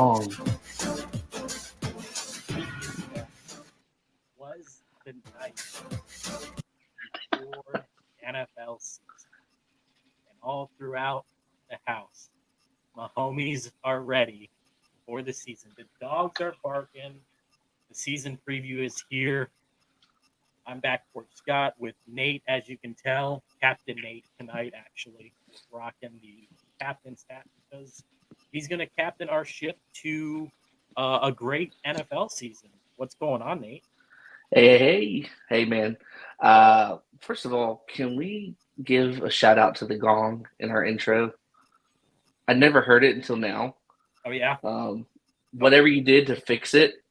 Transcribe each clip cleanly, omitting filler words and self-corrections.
gong. Was the night before NFL season, and all throughout the house, my homies are ready for the season. The dogs are barking. The season preview is here. I'm back for Scott with Nate, as you can tell. Captain Nate tonight, actually, rocking the captain's hat because he's going to captain our ship to a great NFL season. What's going on, Nate? Hey, man. First of all, can we give a shout out to the gong in our intro? I never heard it until now. Oh, yeah? Whatever you did to fix it,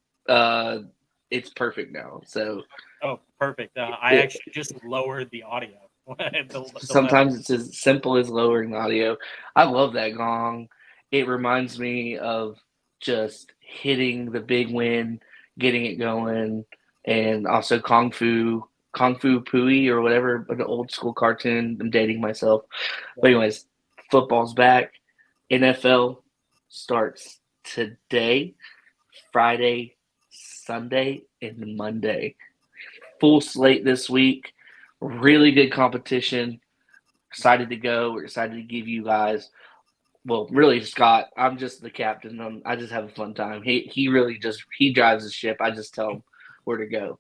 it's perfect now. So Oh, perfect. I actually just lowered the audio. sometimes it's as simple as lowering the audio. I love that gong. It reminds me of just hitting the big win, getting it going, and also Kung Fu Pooey or whatever, an old school cartoon. I'm dating myself. But anyways, football's back. NFL starts today, Friday, Sunday, and Monday. Full slate this week. Really good competition. Excited to go. We're excited to give you guys. Well, really, Scott. I'm just the captain. I just have a fun time. He really just drives the ship. I just tell him where to go.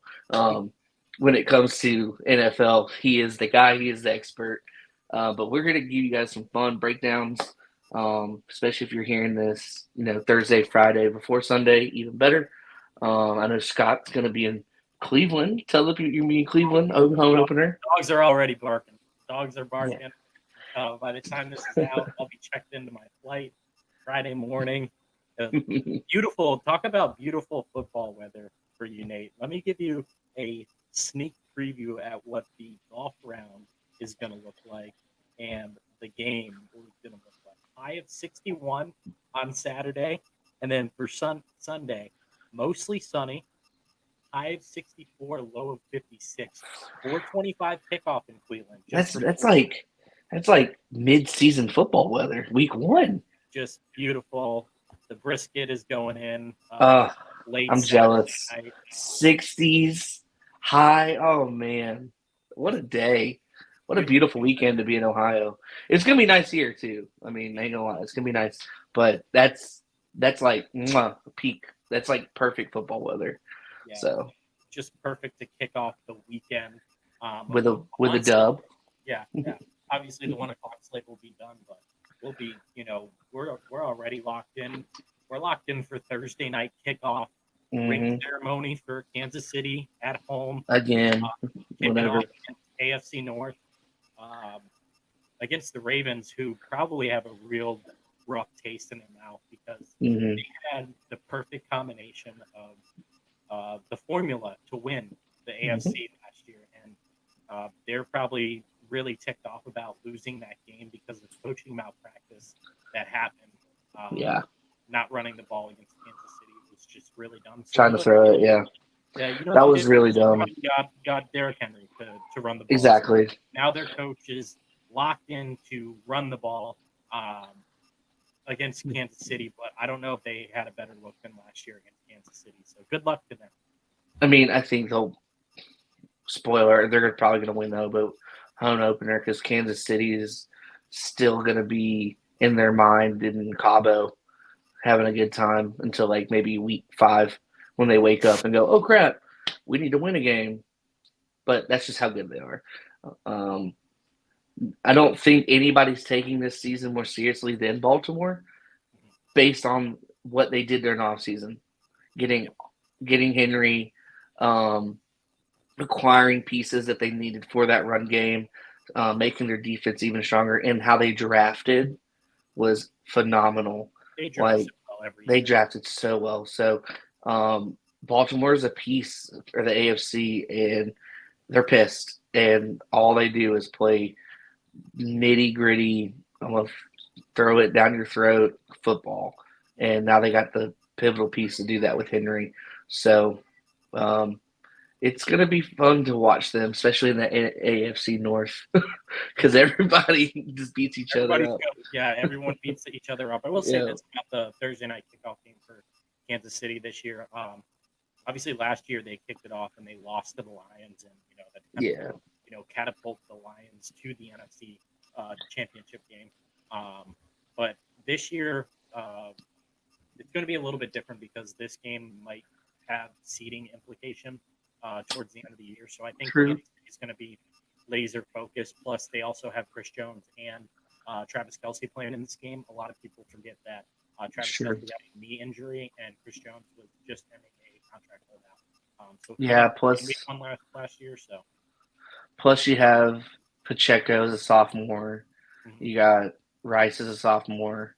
When it comes to NFL, he is the guy. He is the expert. But we're gonna give you guys some fun breakdowns. Especially if you're hearing this, Thursday, Friday before Sunday, even better. I know Scott's gonna be in Cleveland. Tell the people you're in Cleveland. Home opener. Dogs are already barking. Dogs are barking. Yeah. By the time this is out, I'll be checked into my flight Friday morning. Beautiful. Talk about beautiful football weather for you, Nate. Let me give you a sneak preview at what the golf round is going to look like and the game is going to look like. High of 61 on Saturday, and then for Sunday, mostly sunny. High of 64, low of 56. 4:25 kickoff in Cleveland. That's like mid-season football weather. Week 1. Just beautiful. The brisket is going in. Late I'm Saturday jealous. night. 60s high. Oh man, what a day! What a beautiful weekend to be in Ohio. It's gonna be nice here too. I mean, I ain't gonna lie, it's gonna be nice. But that's like peak. That's like perfect football weather. Yeah, so just perfect to kick off the weekend with a dub. Yeah. Obviously, the 1 o'clock slate will be done, but we'll be. We're already locked in. We're locked in for Thursday night kickoff. Ring ceremony for Kansas City at home again. Whenever AFC North against the Ravens, who probably have a real rough taste in their mouth because they had the perfect combination of the formula to win the AFC last year, and they're probably really ticked off about losing that game because of coaching malpractice that happened. Not running the ball against Kansas City was just really dumb. So trying to throw it, yeah, that was really dumb. Got Derrick Henry to run the ball. Exactly. So now their coach is locked in to run the ball against Kansas City, but I don't know if they had a better look than last year against Kansas City. So good luck to them. I mean, I think spoiler, they're probably going to win though, but home opener because Kansas City is still going to be in their mind in Cabo having a good time until like maybe week 5 when they wake up and go, oh crap, we need to win a game. But that's just how good they are. I don't think anybody's taking this season more seriously than Baltimore based on what they did during offseason. Getting Henry, acquiring pieces that they needed for that run game, making their defense even stronger, and how they drafted was phenomenal. They drafted so well. So Baltimore is a piece for the AFC, and they're pissed. And all they do is play nitty-gritty, I'm going to throw it down your throat football. And now they got the pivotal piece to do that with Henry. So it's going to be fun to watch them, especially in the AFC North. because everybody just beats each other Everybody's up. good. Yeah, everyone beats each other up. I will say Yeah, this about the Thursday night kickoff game for Kansas City this year. Obviously, last year they kicked it off and they lost to the Lions, and that kind of yeah, catapulted the Lions to the NFC championship game. But this year, it's going to be a little bit different because this game might have seeding implication towards the end of the year. So I think true. Kansas City is going to be laser focused. Plus, they also have Chris Jones and Travis Kelsey playing in this game. A lot of people forget that Travis Sure. Kelsey had a knee injury and Chris Jones was just ending a contract holdout. So he Yeah. didn't play in week one last year. So Plus you have Pacheco as a sophomore. mm-hmm. You got Rice as a sophomore,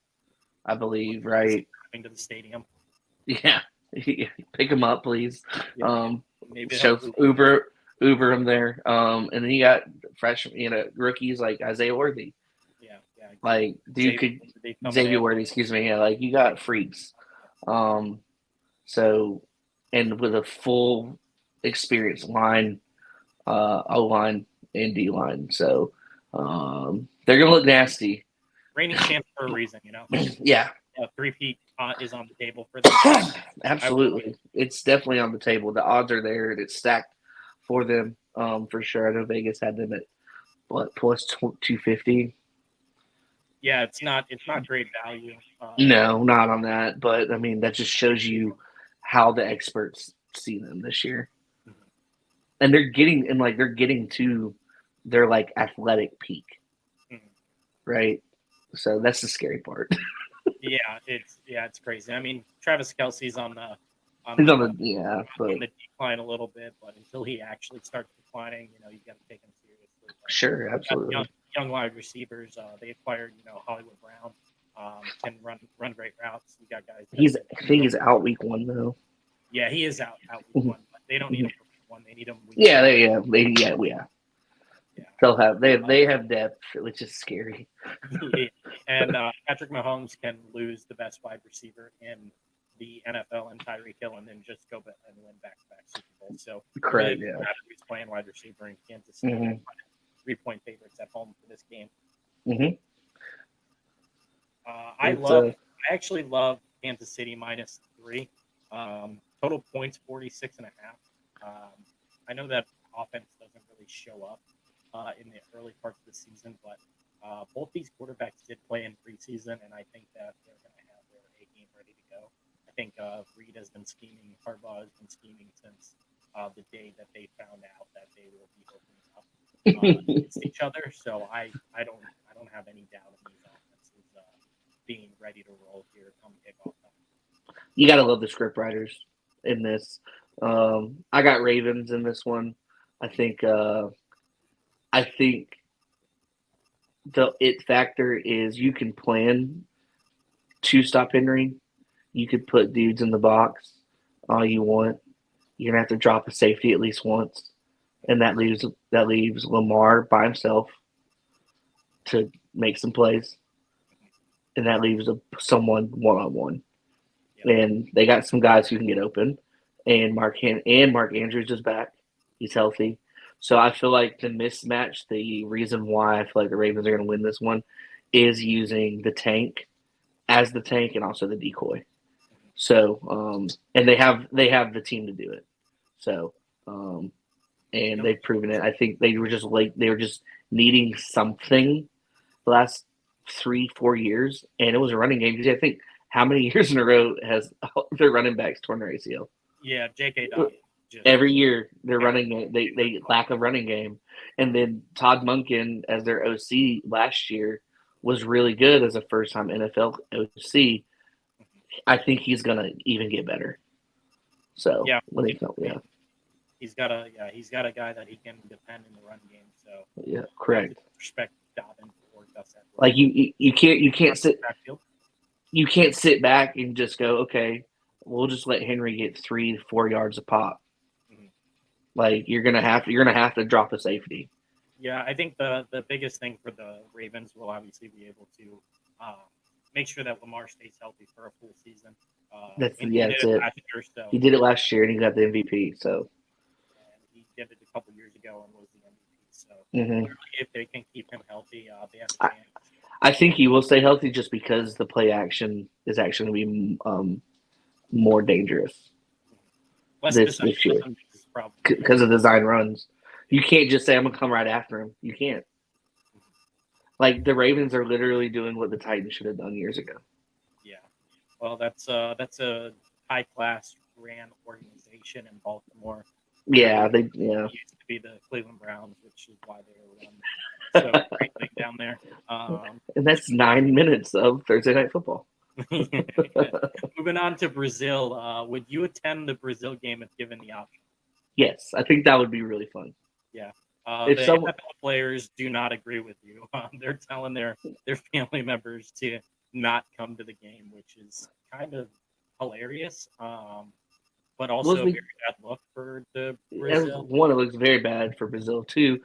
I believe, right? Coming to the stadium. Yeah. Pick him up, please. Yeah. Maybe Show he'll Uber him there. And then you got freshman, rookies like Isaiah Worthy. Yeah. Like, dude Xavier, could they coming Xavier in. Worthy, excuse me. Yeah, like you got freaks. So, and with a full experience line, O line and D line. So, they're gonna look nasty. Reigning champs for a reason, Yeah, three-peat is on the table for them. absolutely. It's definitely on the table. The odds are there, and it's stacked for them, for sure. I know Vegas had them at what plus 250. Yeah, it's not great value. No, not on that. But I mean, that just shows you how the experts see them this year, Mhm. and they're getting to their like athletic peak, Mhm. right? So that's the scary part. It's crazy. I mean, Travis Kelsey's on the He's on the but on the decline a little bit, but until he actually starts declining, you got to take him seriously. But sure, got absolutely. young wide receivers. They acquired, Hollywood Brown, can run great routes. You got guys. I think he's out week 1 though. Yeah, he is out week Mhm. one, but they don't need him for week one. They need him week Yeah, two. yeah. Yeah. They have depth, which is scary. Yeah. And Patrick Mahomes can lose the best wide receiver in the NFL and Tyreek Hill, and then just go and win back-to-back Super Bowls. So it really Correct. doesn't Yeah. matter who's playing wide receiver in Kansas City. hmm 3-point favorites at home for this game. hmm I It's actually love Kansas City -3. Total points 46.5. I know that offense doesn't really show up in the early parts of the season, but both these quarterbacks did play in preseason, and I think that they're going to have their A game ready to go. I think Reed has been scheming, Harbaugh has been scheming since the day that they found out that they will be opening up against each other. So I don't have any doubt in these offenses being ready to roll here come kickoff time. you gotta love the script writers in this. I got Ravens in this one. I think I think the it factor is you can plan to stop Henry. You could put dudes in the box all you want. You're gonna have to drop a safety at least once, and that leaves Lamar by himself to make some plays, and that leaves someone one on one. Yep. And they got some guys who can get open, and Mark Andrews is back. He's healthy, so I feel like the mismatch, the reason why I feel like the Ravens are going to win this one, is using the tank as the tank and also the decoy. So, and they have the team to do it. So, and Yep. they've proven it. I think they were just late. They were just needing something the last 3-4 years, and it was a running game. Because I think how many years in a row has their running backs torn their ACL? Yeah, J.K. Dobbins. Every year their running game, they lack a running game, and then Todd Monken as their OC last year was really good as a first time NFL OC. I think he's gonna even get better. So Yeah, when they come, he's got a guy that he can depend in the run game. So yeah, correct. Respect Dobbins or Gus Edwards. Like you can't sit back and just go, okay, we'll just let Henry get 3 to 4 yards a pop. Mhm. Like you're gonna have to drop a safety. Yeah, I think the biggest thing for the Ravens will obviously be able to make sure that Lamar stays healthy for a full season. That's And he did that's it it. last year, so He did it last year and he got the MVP. So and he did it a couple years ago and was the MVP. So hmm clearly, if they can keep I think he will stay healthy just because the play action is actually going to be more dangerous Less this year specialization is probably because of design runs. You can't just say I'm going to come right after him. You can't. Like the Ravens are literally doing what the Titans should have done years ago. yeah. Well, that's a high class ran organization in Baltimore. Yeah, It they yeah. used to be the Cleveland Browns, which is why they were run so greatly down there. And that's 9 minutes of Thursday Night Football. Yeah. Moving on to Brazil, would you attend the Brazil game if given the option? Yes, I think that would be really fun. Yeah. If The someone NFL players do not agree with you. They're telling their family members to not come to the game, which is kind of hilarious, but was also a me, very bad look for the Brazil. one, it looks very bad for Brazil. Two,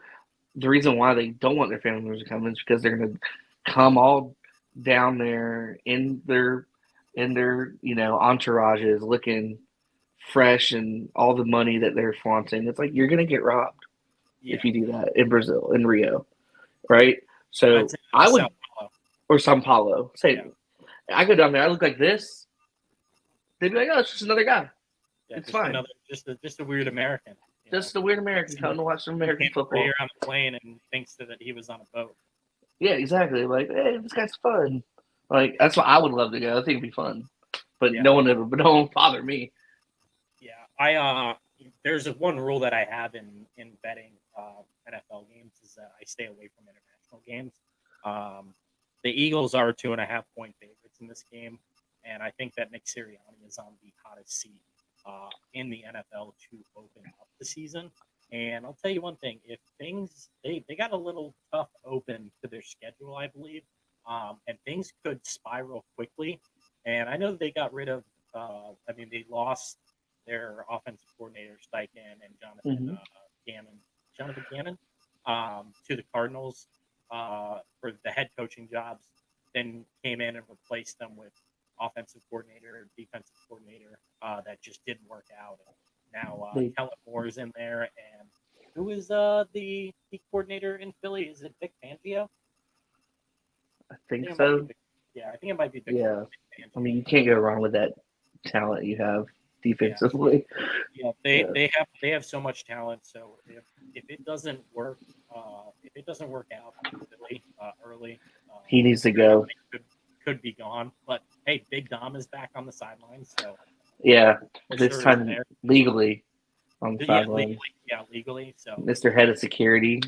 the reason why they don't want their family members to come is because they're going to come all down there in their entourages looking fresh and all the money that they're flaunting. It's like you're going to get robbed if Yeah, you do that in Brazil, in Rio, right? I'd So say I Sao would, Paulo. or Sao Paulo. Yeah, Say, I go down there, I look like this. They'd be like, "Oh, it's just another guy. yeah, It's fine. just a weird American. You know, Just a weird American thinks coming to watch some he American came over here football." on a plane and thinks that he was on a boat. Yeah, exactly. Like, hey, this guy's fun. Like, that's what I would love to go. I think it'd be fun. But Yeah, but no one bother me. yeah. I there's one rule that I have in betting NFL games is that I stay away from international games. Um, the Eagles are 2.5 point favorites in this game, and I think that Nick Sirianni is on the hottest seat in the NFL to open up the season. And I'll tell you one thing: if things they got a little tough open to their schedule, I believe, and things could spiral quickly. And I know they got rid of. I mean, they lost their offensive coordinator Steichen and Hmm. Gannon, Jonathan Gannon, to the Cardinals for the head coaching jobs. Then came in and replaced them with offensive coordinator, defensive coordinator that just didn't work out. And now They, Kellen Moore is in there, and who is the coordinator in Philly? Is it Vic Fangio? I I think think it might be so. Vic. Yeah, I think it might be Vic Yeah. I Fangio. mean, you can't go wrong with that talent you have Yeah, defensively. yeah, Yeah. they have so much talent. So if it doesn't work, if it doesn't work out for Philly early, He needs to go. Sirianni could be gone. But hey, Big Dom is back on the sidelines, so Yeah. for This sure is time there. legally on the Yeah, sideline. legally. So Mr. Head of Security,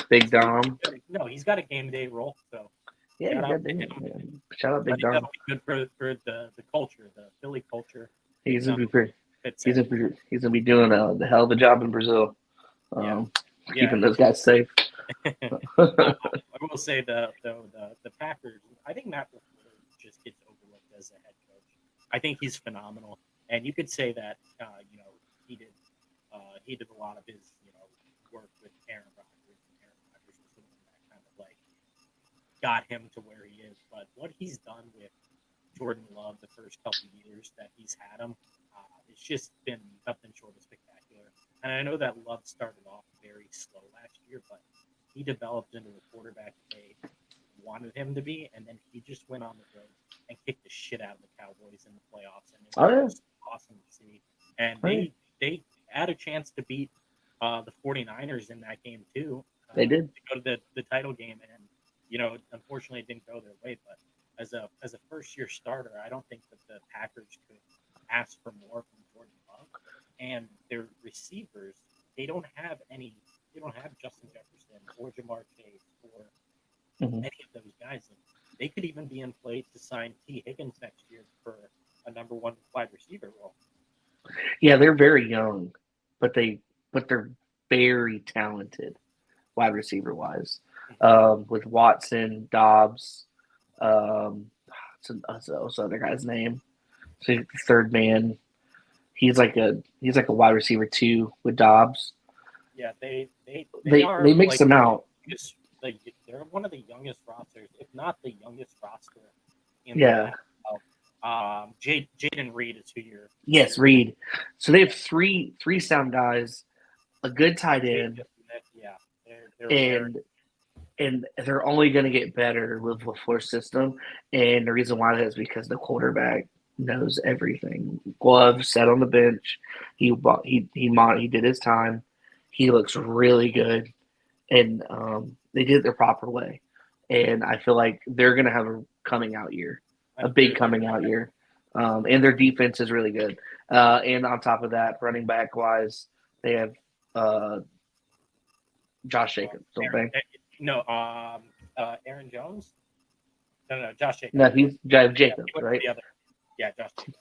Big Dom. no, he's got a game day role. So Yeah, shout he's out got to big. him. Yeah. Shout out I Big think Dom. that'll be good for the culture, the Philly culture. Big He's gonna Dom be pretty. fits He's in. gonna be. He's gonna be doing the hell of a job in Brazil, Yeah, yeah. keeping those guys safe. I will say the Packers. I think Matt LaFleur just gets overlooked as a head coach. I think he's phenomenal, and you could say that he did he did a lot of his work with Aaron Rodgers, and Aaron Rodgers was the one that kind of like got him to where he is. But what he's done with Jordan Love the first couple of years that he's had him, it's just been nothing short of spectacular. And I know that Love started off very slow last year, but he developed into the quarterback they wanted him to be, and then he just went on the road and kicked the shit out of the Cowboys in the playoffs, and it Oh was yeah, just awesome to see. And oh yeah, they had a chance to beat the 49ers in that game too, they did. to go to the title game, and unfortunately it didn't go their way. But as a first year starter, I don't think that the Packers could ask for more from Jordan Love, and their receivers they don't have any. They don't have Justin Jefferson or Jamar Chase or Hmm. any of those guys. And they could even be in play to sign T. Higgins next year for a number one wide receiver role. Yeah, they're very young, but they're very talented wide receiver wise. With Watson, Dobbs, what's the other guy's name? So the third man. He's like a wide receiver too with Dobbs. Yeah, they They are mix like them out. youngest, like they're one of the youngest rosters, if not the youngest roster in the Yeah. NFL. Jaden Reed is who Yes, you're Reed. So they have three sound guys, a good tight Jay end, Smith. Yeah, they're very and and they're only going to get better with LaFleur's system. And the reason why that is because the quarterback knows everything. Glove sat on the bench. He did his time. He looks really good, and they did it the proper way. And I feel like they're going to have a coming out year, a big coming out year. And their defense is really good. And on top of that, running back wise, they have uh, Josh Jacobs, don't they? No, Aaron Jones. No, Josh Jacobs. No, he's Jacobs, Yeah, right? the other. Yeah, Josh Jacobs.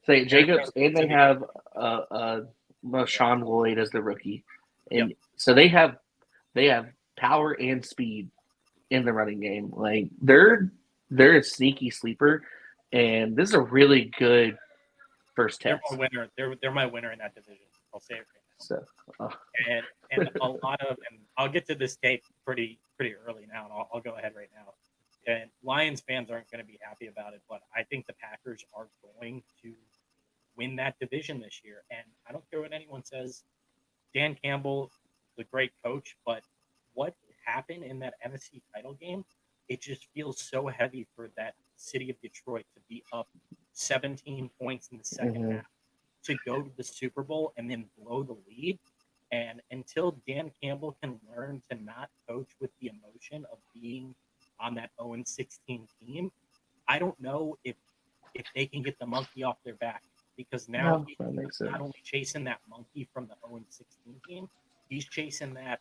Say Jacobs, and they have Sean Lloyd as the rookie, and so they have power and speed in the running game. Like they're a sneaky sleeper, and this is a really good first They're test. my winner. They're my winner in that division. I'll say it right now. So, And a lot of, and I'll get to this take pretty early now, and I'll go ahead right now. And Lions fans aren't going to be happy about it, but I think the Packers are going to win that division this year. And I don't care what anyone says. Dan Campbell is a great coach, but what happened in that NFC title game, it just feels so heavy for that city of Detroit to be up 17 points in the second half, to go to the Super Bowl and then blow the lead. And until Dan Campbell can learn to not coach with the emotion of being on that 0-16 team, I don't know if they can get the monkey off their back, because now he's not only chasing that monkey from the 0-16 team, he's chasing that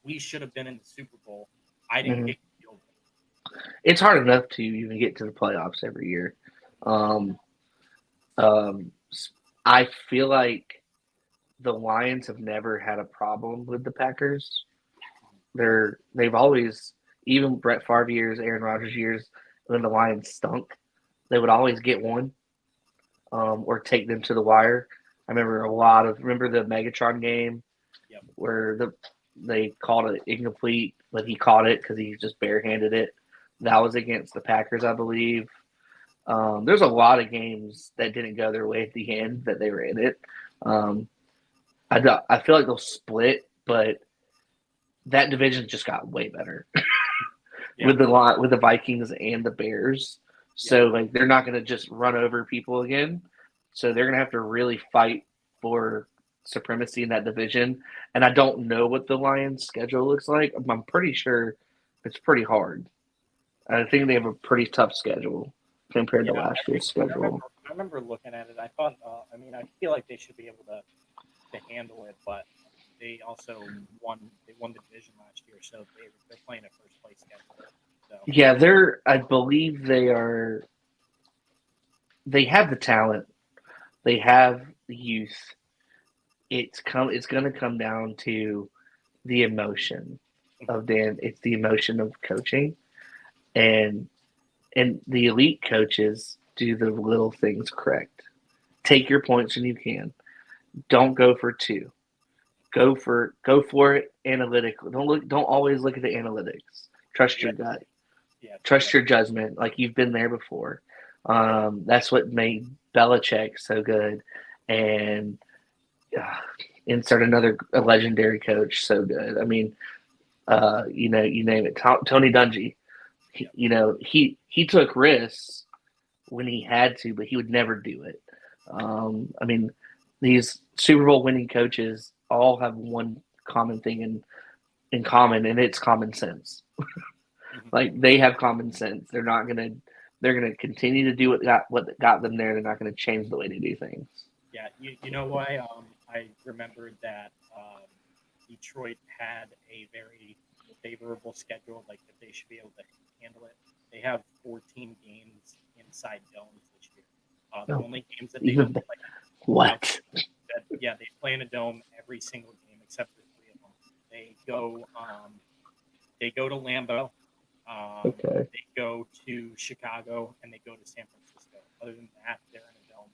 we should have been in the Super Bowl. I didn't get the field goal. It's hard enough to even get to the playoffs every year. Um, I feel like the Lions have never had a problem with the Packers. They've always, even Brett Favre years, Aaron Rodgers years, when the Lions stunk, they would always get one, or take them to the wire. I remember the Megatron game where they called it incomplete, but he caught it because he just barehanded it. That was against the Packers, I believe. There's a lot of games that didn't go their way at the end that they were in it. I feel like they'll split, but that division just got way better with the Vikings and the Bears. So like they're not going to just run over people again. So they're going to have to really fight for supremacy in that division. And I don't know what the Lions' schedule looks like. I'm pretty sure it's pretty hard. I think they have a pretty tough schedule compared to last year's schedule. I remember looking at it. I thought, I feel like they should be able to handle it, but they also won the division last year, so they're playing a first place schedule. So. Yeah, I believe they are. They have the talent. They have the youth. It's going to come down to the emotion of Dan. It's the emotion of coaching, and the elite coaches do the little things correct. Take your points when you can. Don't go for two. Go for it analytically. Don't always look at the analytics. Trust your gut. Trust your judgment. Like you've been there before. That's what made Belichick so good, and insert a legendary coach so good. I mean, you name it. Tony Dungy. He took risks when he had to, but he would never do it. I mean, these Super Bowl winning coaches all have one common thing in common, and it's common sense. Like they have common sense. They're gonna continue to do what got them there. They're not gonna change the way they do things. Yeah, you know why? I remembered that Detroit had a very favorable schedule. Like that they should be able to handle it. They have 14 games inside domes this year. The only games that they don't play. What? They play in a dome every single game except for 3 of them. They go to Lambeau. They go to Chicago and they go to San Francisco. Other than that, they're in a dome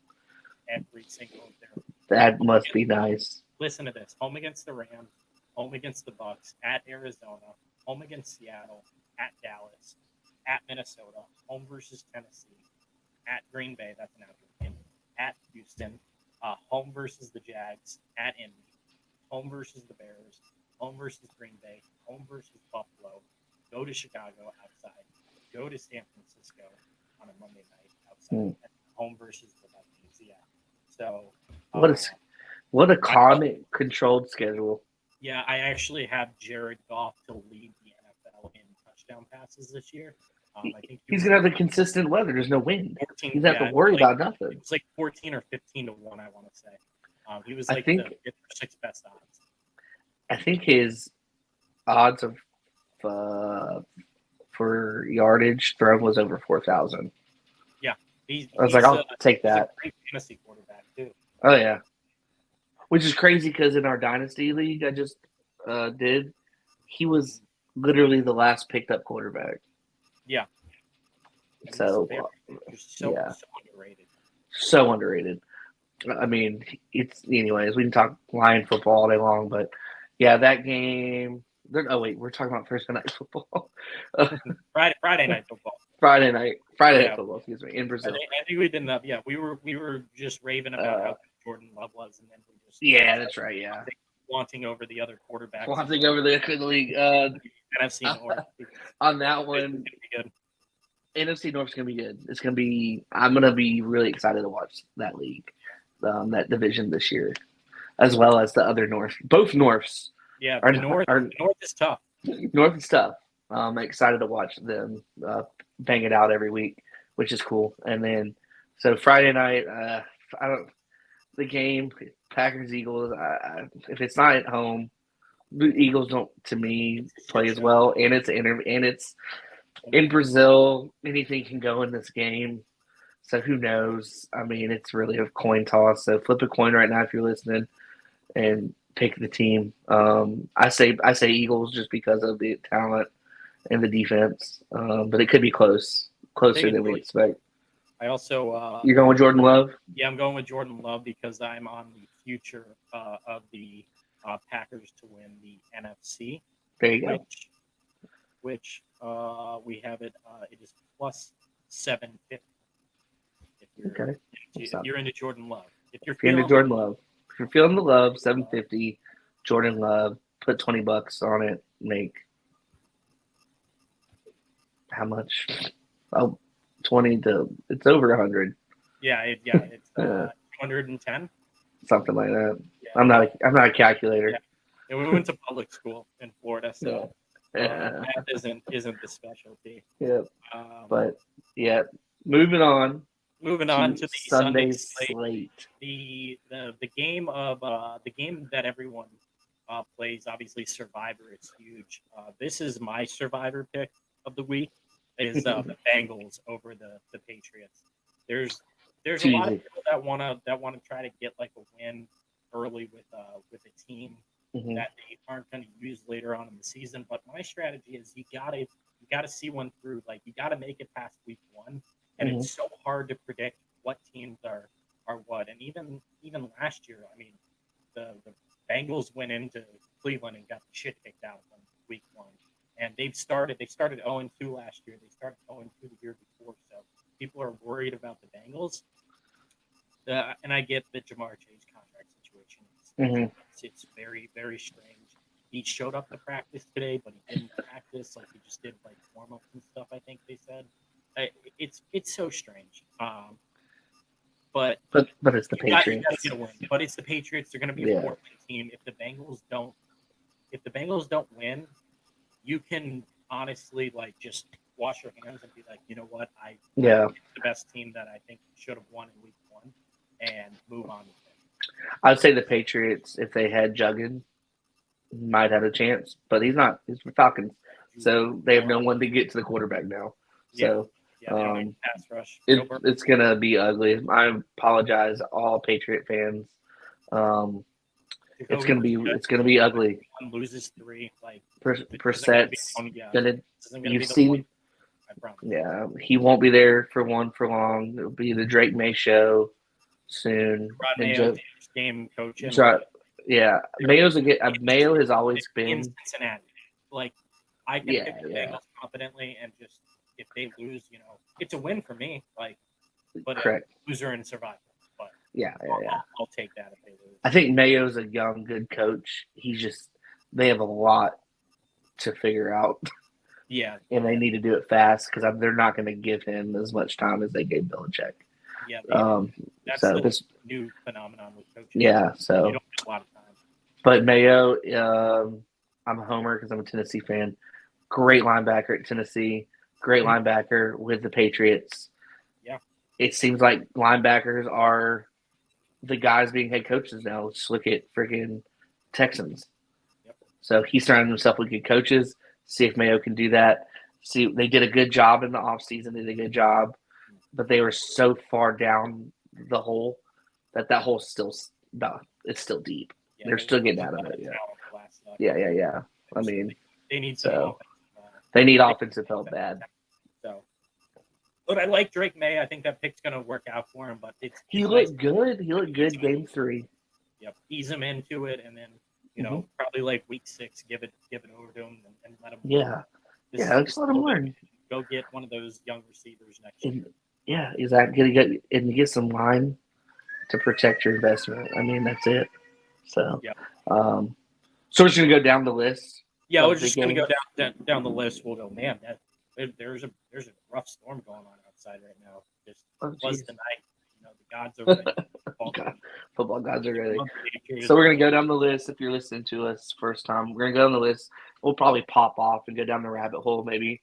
every single day. That must be nice. Listen to this: home against the Rams, home against the Bucks, at Arizona, home against Seattle, at Dallas, at Minnesota, home versus Tennessee, at Green Bay. That's an outdoor game. At Houston, home versus the Jags, at Indy, home versus the Bears, home versus Green Bay, home versus Buffalo, go to Chicago outside, go to San Francisco on a Monday night outside, Hmm. and home versus the Vikings. Yeah. So, What a uh, what a I thought, calm, controlled schedule. yeah, I actually have Jared Goff to lead the NFL in touchdown passes this year. I think he He's was gonna like have the consistent weather. There's no wind. 14. He doesn't have to Yeah, worry like about it nothing. was like 14 or 15 to one. I want to say. He was I like the think fifth or sixth best odds. I think his odds of uh, for yardage thrown was over 4,000. Yeah, he's I was like, he's a I'll take he's a that. great fantasy quarterback too. Oh yeah, which is crazy because in our dynasty league I just did, he was literally the last picked up quarterback. Yeah, he's So very just yeah, so underrated. so underrated. I mean, it's anyways. We can talk Lion football all day long, but yeah, that game. Oh wait, we're talking about Thursday night football. Friday night football. Friday night Yeah, football. Excuse me, in Brazil. I think we didn't have. Yeah, we were just raving about how Uh, good Jordan Love was, and then we just yeah, that's right. Yeah, wanting over the other quarterbacks in flaunting over the league. the NFC North because On that it's going one, to be good. NFC North's gonna be good. It's gonna be. I'm gonna be really excited to watch that league, that division this year, as well as the other North. Both Norths Yeah, are the North is tough. North and stuff. I'm excited to watch them bang it out every week, which is cool. And then, so Friday night, I don't the game Packers Eagles. If it's not at home, the Eagles don't to me It's a shit play as show. well, and it's in Brazil. Anything can go in this game. So who knows? I mean, it's really a coin toss. So flip a coin right now if you're listening, and pick the team. I say Eagles just because of the talent and the defense, but it could be closer Taking than we Philly. expect. I also You're going with Jordan Love? yeah, I'm going with Jordan Love because I'm on the future of the Packers to win the NFC, There you go. which we have it. It is plus 750 if Okay. you're into Jordan Love. If you're If you're into feeling Jordan Love, if you're feeling the love, 750, Jordan Love, put $20 on it, make how much? Oh, 20 to it's over 100. it's Yeah, 210. something like that. Yeah, I'm not a yeah. calculator. And we went to public school in Florida, Yeah. so Yeah. math isn't the specialty. Yeah. Um, But yeah, moving on moving on to to the Sunday Sunday's slate, slate. the game that everyone plays. Obviously, Survivor is huge. This is my Survivor pick of the week. Is the Bengals over the Patriots. There's Too a lot of easy. people that wanna try to get like a win early with a team Hmm. that they aren't going to use later on in the season. But my strategy is you gotta see one through. Like you gotta make it past week one, and Hmm. it's so hard to predict what teams are what. And even last year, I mean, the Bengals went into Cleveland and got the shit kicked out of them week one. And they started 0-2 last year. They started 0-2 the year before. So people are worried about the Bengals. And I get the Jamar Chase contract situation. Hmm. It's very very strange. He showed up to practice today, but he didn't practice. Like he just did like warm ups and stuff. I think they said. It's so strange. But But it's the you gotta Patriots. get a win. But it's the Patriots. They're going to be a Yeah. 4-win team. If the Bengals don't win, you can honestly like just wash your hands and be like, you know what, I Yeah. picked the best team that I think should have won in week one, and move on with it. I'd say the Patriots, if they had Juggins, might have a chance, but he's not. He's the Falcons, so they have no one to get to the quarterback now. Yeah, So yeah, they don't have a pass rush. it's gonna be ugly. I apologize, all Patriot fans. Um, it's gonna be ugly. One loses three, like Percent's gonna. this isn't going to You've be the one. seen, I promise. yeah, he won't be there for long. It'll be the Drake May show soon. Rod And Mayo, game coaching. yeah, Mayo's a good. Mayo has always in been. Cincinnati. Like I can pick the Bengals confidently, and just if they lose, it's a win for me. Like, but Correct. Loser and survivor. But Yeah. I'll take that if they lose. I think Mayo's a young, good coach. They have a lot to figure out. Yeah, and they yeah, need to do it fast because they're not going to give him as much time as they gave Belichick. yeah. That's So the this, new phenomenon with coaches. yeah. You So, don't get a lot of time. but Mayo, I'm a homer because I'm a Tennessee fan. Great linebacker at Tennessee. Great Mhm. linebacker with the Patriots. Yeah, It seems like linebackers are the guys being head coaches now. Let's look at freaking Texans. yep. So he's surrounding himself with good coaches. See if Mayo can do that. See, they did a good job in the offseason. They did a good job, but they were so far down the hole that hole's still it's still deep. Yeah, They're they still getting lost out a of lot it. of Yeah, talent the last yeah. I so mean, they need some so offensive. they need They offensive help offensive bad. talent. So, but I like Drake May. I think that pick's going to work out for him. But He it's nice looked good. He to looked ease good him. game 3. Yep, ease him into it, and then Mm-hmm. probably like week 6, give it over to him and let him learn. Yeah, This yeah. is Just let him learn. go get one of those young receivers next year. And yeah, exactly. Get some line to protect your investment. I mean, that's it. So, Yeah, um, so we're just gonna go down the list yeah. We're of the just gonna go games. down the list. We'll go, man. There's a rough storm going on outside right now. Just Oh, was jeez. the night. The gods are ready. God, football gods are ready. So Patriots we're are gonna go down the list. If you're listening to us first time, we're gonna go down the list. We'll probably pop off and go down the rabbit hole maybe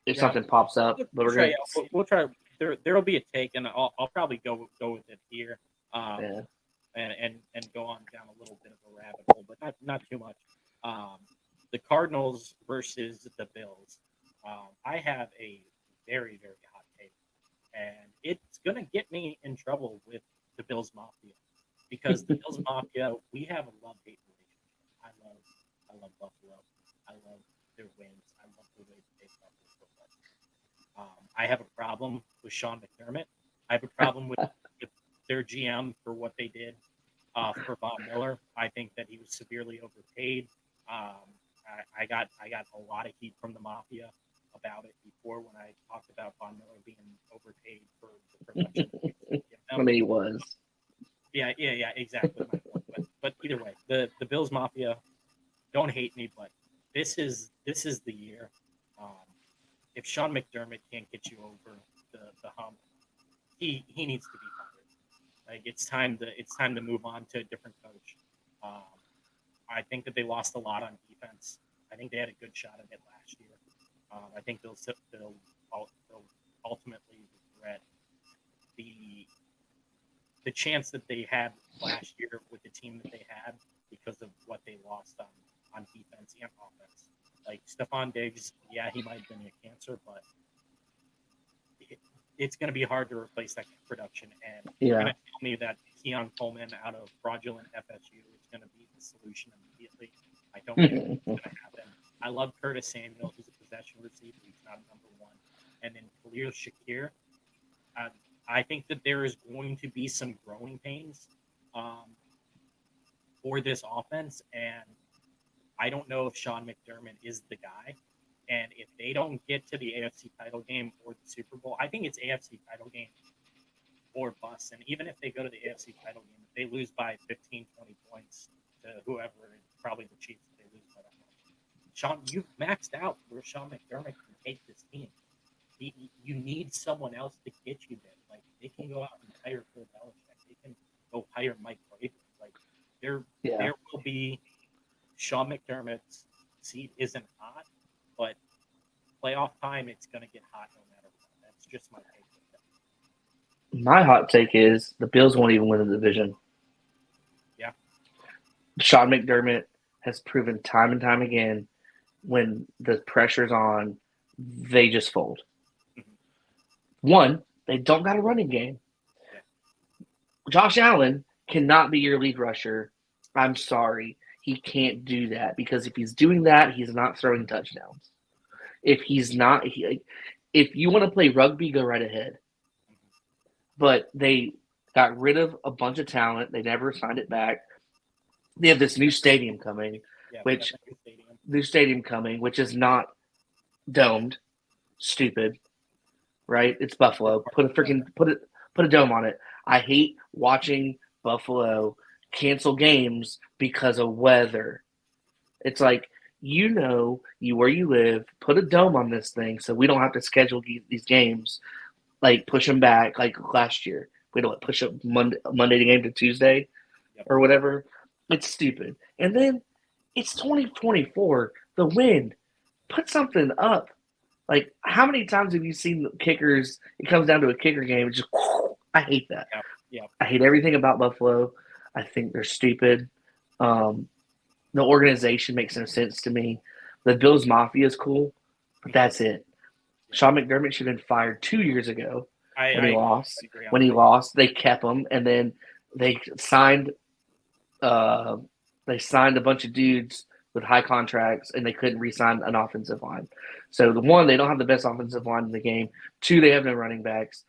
if Yeah, something pops up. But we'll we're try. gonna, Yeah, we'll try. There'll be a take, and I'll probably go with it here, yeah, and go on down a little bit of a rabbit hole, but not too much. Um, the Cardinals versus the Bills. I have a very hot take, and it's gonna get me in trouble with the Bills Mafia because the Bills Mafia, we have a love hate relationship. I love Buffalo. I love their wins. I love the way they play football. I have a problem with Sean McDermott. I have a problem with their GM for what they did for Von Miller. I think that he was severely overpaid. I got a lot of heat from the mafia about it before when I talked about Von Miller being overpaid for the production. I mean he was. Yeah, exactly my point. But either way, the Bills Mafia, don't hate me, but this is the year. Um, if Sean McDermott can't get you over the hump, he needs to be fired. Like it's time to move on to a different coach. Um, I think that they lost a lot on defense. I think they had a good shot at it last year. I think they'll ultimately regret the the chance that they had last year with the team that they had because of what they lost on defense and offense. Like Stephon Diggs, yeah, he might have been a cancer, but it, it's going to be hard to replace that production. And you're going Yeah. to tell me that Keon Coleman out of fraudulent FSU is going to be the solution immediately. I don't think it's going to happen. I love Curtis Samuel. He's a possession receiver. He's not number one. And then Khalil Shakir. Uh, I think that there is going to be some growing pains um, for this offense. And I don't know if Sean McDermott is the guy. And if they don't get to the AFC title game or the Super Bowl, I think it's AFC title game or bust. And even if they go to the AFC title game, if they lose by 15, 20 points to whoever, probably the Chiefs, if they lose by that much. Sean, you've maxed out where Sean McDermott can take this team. You need someone else to get you there. Like they can go out and hire Phil Belichick. They can go hire Mike Vrabel. Like Yeah. there will be Sean McDermott's seat isn't hot, but playoff time it's going to get hot no matter what. That's just my take. My hot take is the Bills won't even win the division. Yeah. Sean McDermott has proven time and time again when the pressure's on, they just fold. Mm-hmm. One, they don't got a running game. Yeah. Josh Allen cannot be your lead rusher. I'm sorry. He can't do that because if he's doing that, he's not throwing touchdowns. If he's not, if you want to play rugby, go right ahead. But they got rid of a bunch of talent. They never signed it back. They have this new stadium coming, Yeah, we got which the new stadium coming, which is not domed. Stupid, right? It's Buffalo. Put a dome on it. I hate watching Buffalo cancel games because of weather. It's like where you live, put a dome on this thing so we don't have to schedule these games, like push them back like last year. We don't push up Monday game to Tuesday Yep. or whatever. It's stupid. And then it's 2024. The wind. Put something up. Like, how many times have you seen kickers? It comes down to a kicker game. It's just, I hate that. Yeah. I hate everything about Buffalo. I think they're stupid. The organization makes no sense to me. The Bills Mafia is cool, but that's it. Sean McDermott should have been fired 2 years ago when he lost. When he lost, they kept him, and then they signed a bunch of dudes with high contracts, and they couldn't re-sign an offensive line. So the one, they don't have the best offensive line in the game. Two, they have no running backs,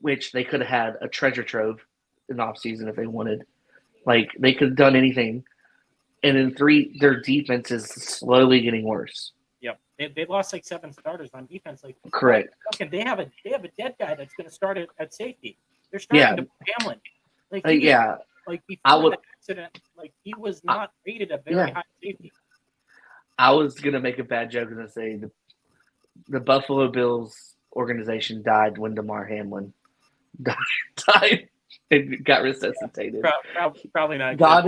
which they could have had a treasure trove in the offseason if they wanted. Like, they could have done anything. And then three, their defense is slowly getting worse. Yep, they lost like 7 starters on defense. Like, correct. They have a dead guy that's going to start at safety. They're starting to Hamlin. Like, like before the accident, like he was not rated a very high safety. I was gonna make a bad joke and say the Buffalo Bills organization died when Damar Hamlin died and got resuscitated. Probably not. God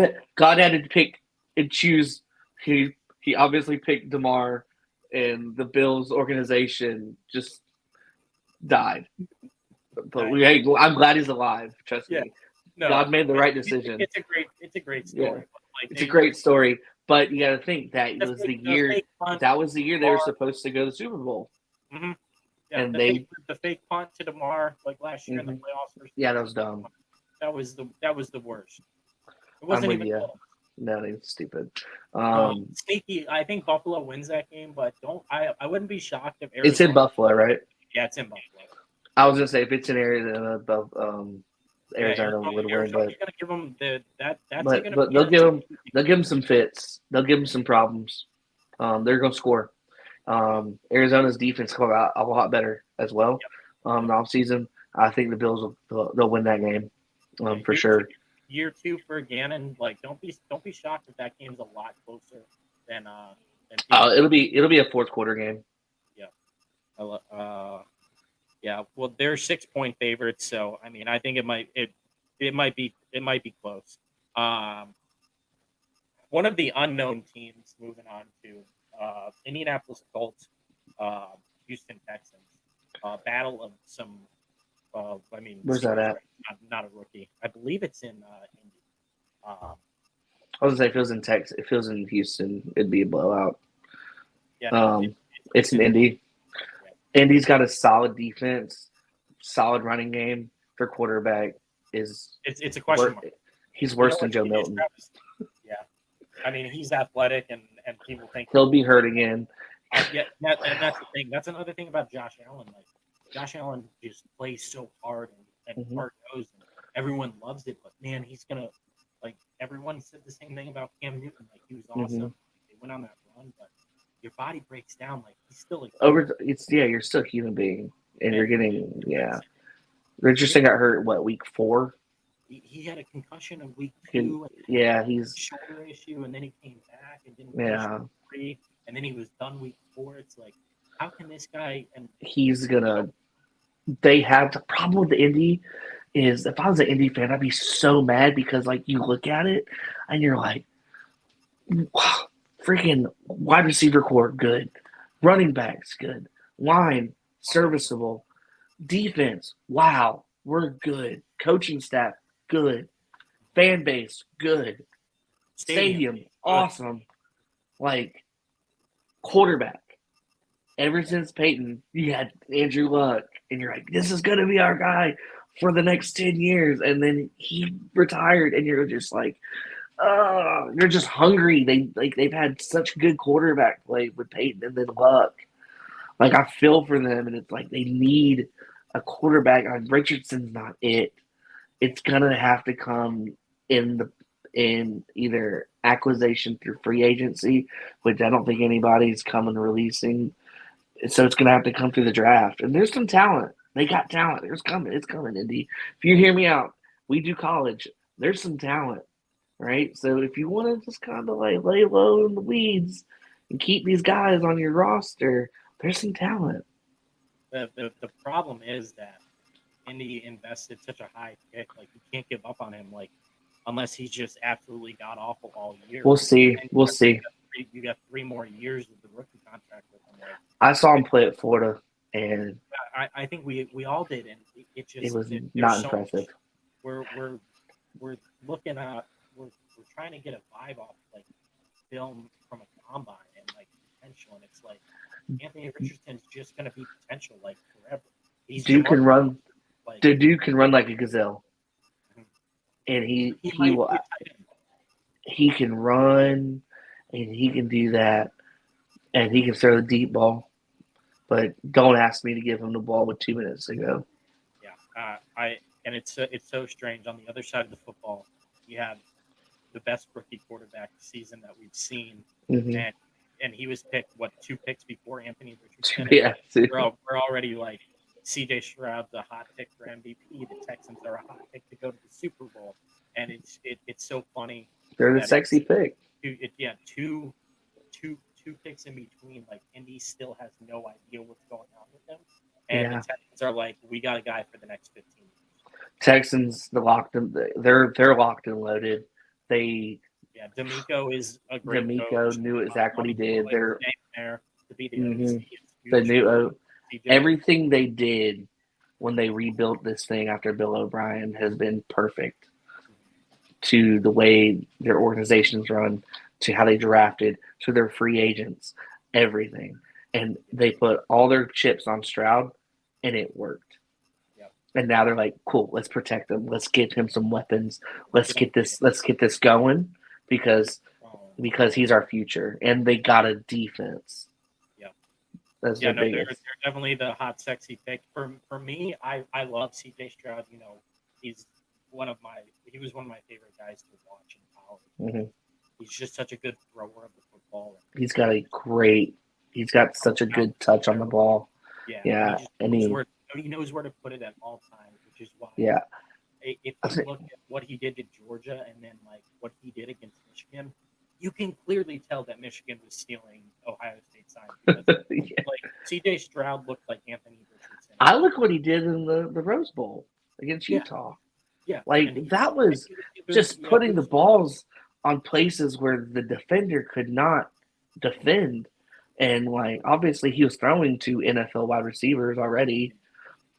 had to pick and choose. He obviously picked Damar, and the Bills organization just died. But I'm glad he's alive. Trust me. No, God made the right decision. It's a great story. Yeah. It's a great story, but you got to think that was the year. That was the year they were supposed to go to the Super Bowl. Mm-hmm. Yeah, and the fake punt to DeMar like last year in the playoffs. Yeah, that was dumb. That was the worst. It wasn't even close. No, they were stupid. Sneaky. I think Buffalo wins that game, but I wouldn't be shocked if Arizona. It's in Buffalo, right? Yeah, it's in Buffalo. I was gonna say if it's in Arizona, Arizona would win, but gonna give them but they'll give them some fits. They'll give them some problems. They're gonna score. Arizona's defense come out a lot better as well. In the offseason, I think the Bills they'll win that game for sure. Year 2 for Gannon. Like, don't be shocked if that game's a lot closer than. It'll be a fourth quarter game. Yeah. Yeah, well, they're 6-point favorites, so I mean, I think it might be close. One of the unknown teams moving on to Indianapolis Colts, Houston Texans, battle of some. Where's that at? Not a rookie. I believe it's in Indy. I was gonna say if it was in Texas, if it was in Houston, it'd be a blowout. Yeah, it's in Indy. Indy's got a solid defense, solid running game. Their quarterback is it's a question mark. He's worse than Joe Milton. Yeah, I mean he's athletic and people think he'll be hurt again. And that's the thing. That's another thing about Josh Allen. Like Josh Allen just plays so hard and hard nosed, and everyone loves it. But man, he's gonna everyone said the same thing about Cam Newton. Like he was awesome. They went on that run, but your body breaks down. Like he's still you're still a human being, and you're getting Richardson got hurt week 4. He had a concussion in week 2. He's shoulder issue, and then he came back and didn't finish 3, and then he was done week 4. It's like, how can this guy? And he's gonna. They have the problem with the Indy is if I was an Indy fan, I'd be so mad because you look at it and you're like, wow. Freaking wide receiver core, good. Running backs, good. Line, serviceable. Defense, wow, we're good. Coaching staff, good. Fan base, good. Stadium, awesome. Quarterback. Ever since Peyton, you had Andrew Luck, and you're like, this is going to be our guy for the next 10 years. And then he retired, and you're just like, you're just hungry. They've had such good quarterback play with Peyton and then Luck. I feel for them, and it's like they need a quarterback. Richardson's not it. It's gonna have to come in either acquisition through free agency, which I don't think anybody's coming releasing. So it's gonna have to come through the draft. And there's some talent. They got talent. It's coming, Indy. If you hear me out, we do college. There's some talent. Right, so if you want to just kind of lay low in the weeds, and keep these guys on your roster. There's some talent. The problem is that Indy invested such a high pick, like you can't give up on him, like unless he's just absolutely god awful all year. We'll see. And We'll see. you got 3 more years of the rookie contract with him. Like I saw him play at Florida, and I think we all did, and it it just was there's not so impressive. much. We're looking at we're trying to get a vibe off like film from a combine and like potential, and it's like Anthony Richardson's just going to be potential like forever. He's Dude Jamar, can run. like The dude can run like a gazelle, mhm. and He he might will. be a tight end. He can run, and he can do that, and he can throw the deep ball. But don't ask me to give him the ball with 2 minutes to go. Yeah, I and it's so strange. On the other side of the football, you have the best rookie quarterback season that we've seen, Mm-hmm. and he was picked 2 picks before Anthony Richardson, and Yeah, we're already like C.J. Stroud's a hot pick for MVP. The Texans are a hot pick to go to the Super Bowl, and it's so funny they're the that sexy pick. two picks in between. Like Indy still has no idea what's going on with them, and the Yeah, Texans are like, we got a guy for the next 15 years. Texans, the locked them. They're locked and loaded. They Yeah, D'Amico is a great D'Amico coach. knew exactly what he Obviously, did. like his name there to be the Mm-hmm. OC is The huge new for CJ. everything they did when they rebuilt this thing after Bill O'Brien has been perfect. To the way their organizations run, to how they drafted, to their free agents, everything. And they put all their chips on Stroud, and it worked. Yeah, And now they're like, cool, let's protect him. Let's give him some weapons. let's get him paid. Let's get this going because Um, he's our future. And they got a defense. yeah, That's yeah. their No, they're biggest. definitely the hot, sexy pick for me. I love CJ Stroud. He's he was one of my favorite guys to watch in college. Mm-hmm. He's just such a good thrower of the football. He's got such a good touch on the ball. Yeah, and he Yeah. just And knows where to put it at all times, which is why yeah. if you look at what he did to Georgia and then like what he did against Michigan, you can clearly tell that Michigan was stealing Ohio State signs because Yeah. like CJ Stroud looked like Anthony Richardson. I look what he did in the Rose Bowl against Yeah, Utah. yeah, Like that was just putting the balls on places where the defender could not defend. And like obviously he was throwing to NFL wide receivers already.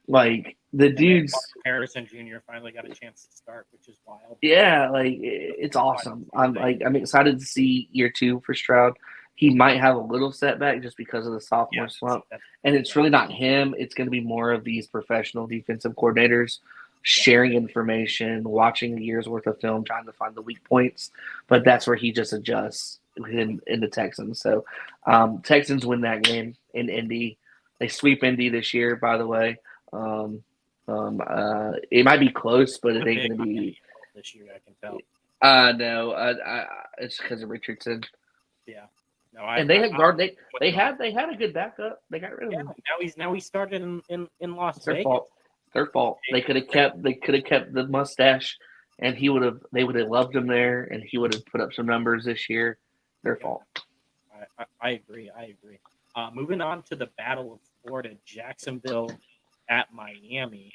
Like the and then dude's Marvin Harrison Jr. finally got a chance to start, which is wild. yeah, like it's awesome. I'm excited to see year 2 for Stroud. He might have a little setback just because of the Yeah, sophomore slump. that's And it's yeah, really not him. It's going to be more of these professional defensive coordinators yeah, sharing information, watching a year's worth of film, trying to find the weak points. But that's where he just adjusts in the Texans. So Texans win that game in Indy. They sweep Indy this year, by the way. It might be close, but it a ain't big going to be. this year. I can tell. No, it's because of Richardson. Yeah, no, I And they had guard. what's going on. They had a good backup. They got rid of Yeah, him. now he started in Las It's their Vegas. fault. Their fault. They could have kept the mustache, and they would have loved him there, and he would have put up some numbers this year. Their fault. I agree. Moving on to the Battle of Florida, Jacksonville at Miami.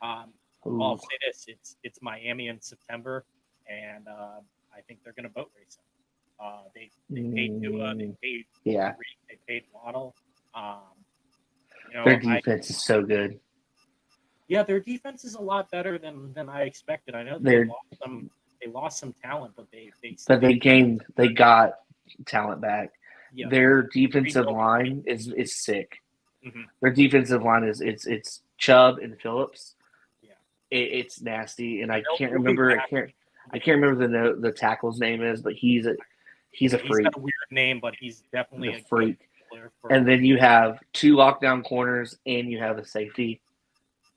I'll say this: it's Miami in September, and I think they're going to boat race them. They paid Tua, they paid they paid Waddle. Their defense is so good. Yeah, their defense is a lot better than I expected. I know They lost some talent, but they got talent back. Yeah, Their defensive line is sick. Mm-hmm. Their defensive line is it's Chubb and Phillips. Yeah, it's nasty, and I can't remember. I can't remember the tackle's name is, but he's a freak. He's got a weird name, but he's definitely a freak. And then you have 2 lockdown corners, and you have a safety.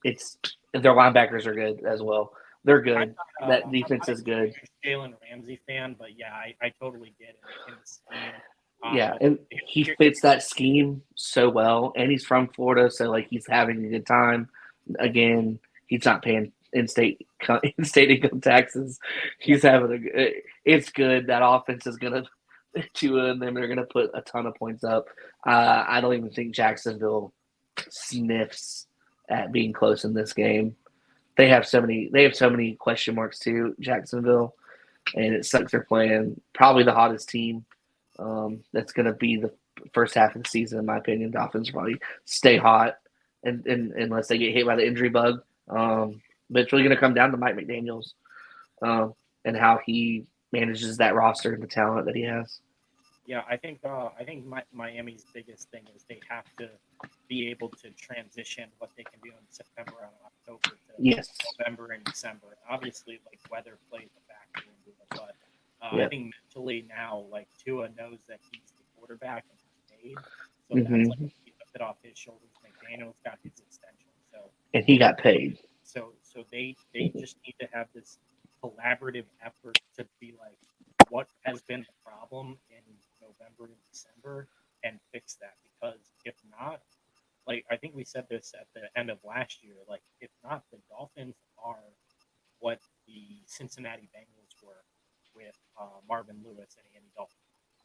Their linebackers are good as well. They're good. That defense is good. Jalen Ramsey fan, but yeah, I totally get it in the scheme. Yeah, and he fits that scheme so well, and he's from Florida, so like he's having a good time. Again, he's not paying in-state income taxes. He's having it's good. That offense is gonna Tua and them are going to put a ton of points up. I don't even think Jacksonville sniffs at being close in this game. They have so many. They have so many question marks too. Jacksonville, and it sucks they're playing probably the hottest team. That's going to be the first half of the season, in my opinion. Dolphins probably stay hot, and unless they get hit by the injury bug. But it's really going to come down to Mike McDaniel's um, and how he manages that roster and the talent that he has. Yeah, I think Miami's biggest thing is they have to be able to transition what they can do in September and October to Yes. November and December. And obviously, like weather plays a factor into it, but Yep. I think mentally now, like Tua knows that he's the quarterback and he's paid, so Mm-hmm. that's like a bit off his shoulders. McDaniel's got his extension, so And he got paid. So they just need to have this collaborative effort to be like, what has been the problem in November and December, and fix that. Because if not, like I think we said this at the end of last year, like if not, the Dolphins are what the Cincinnati Bengals were with Marvin Lewis and Andy Dalton.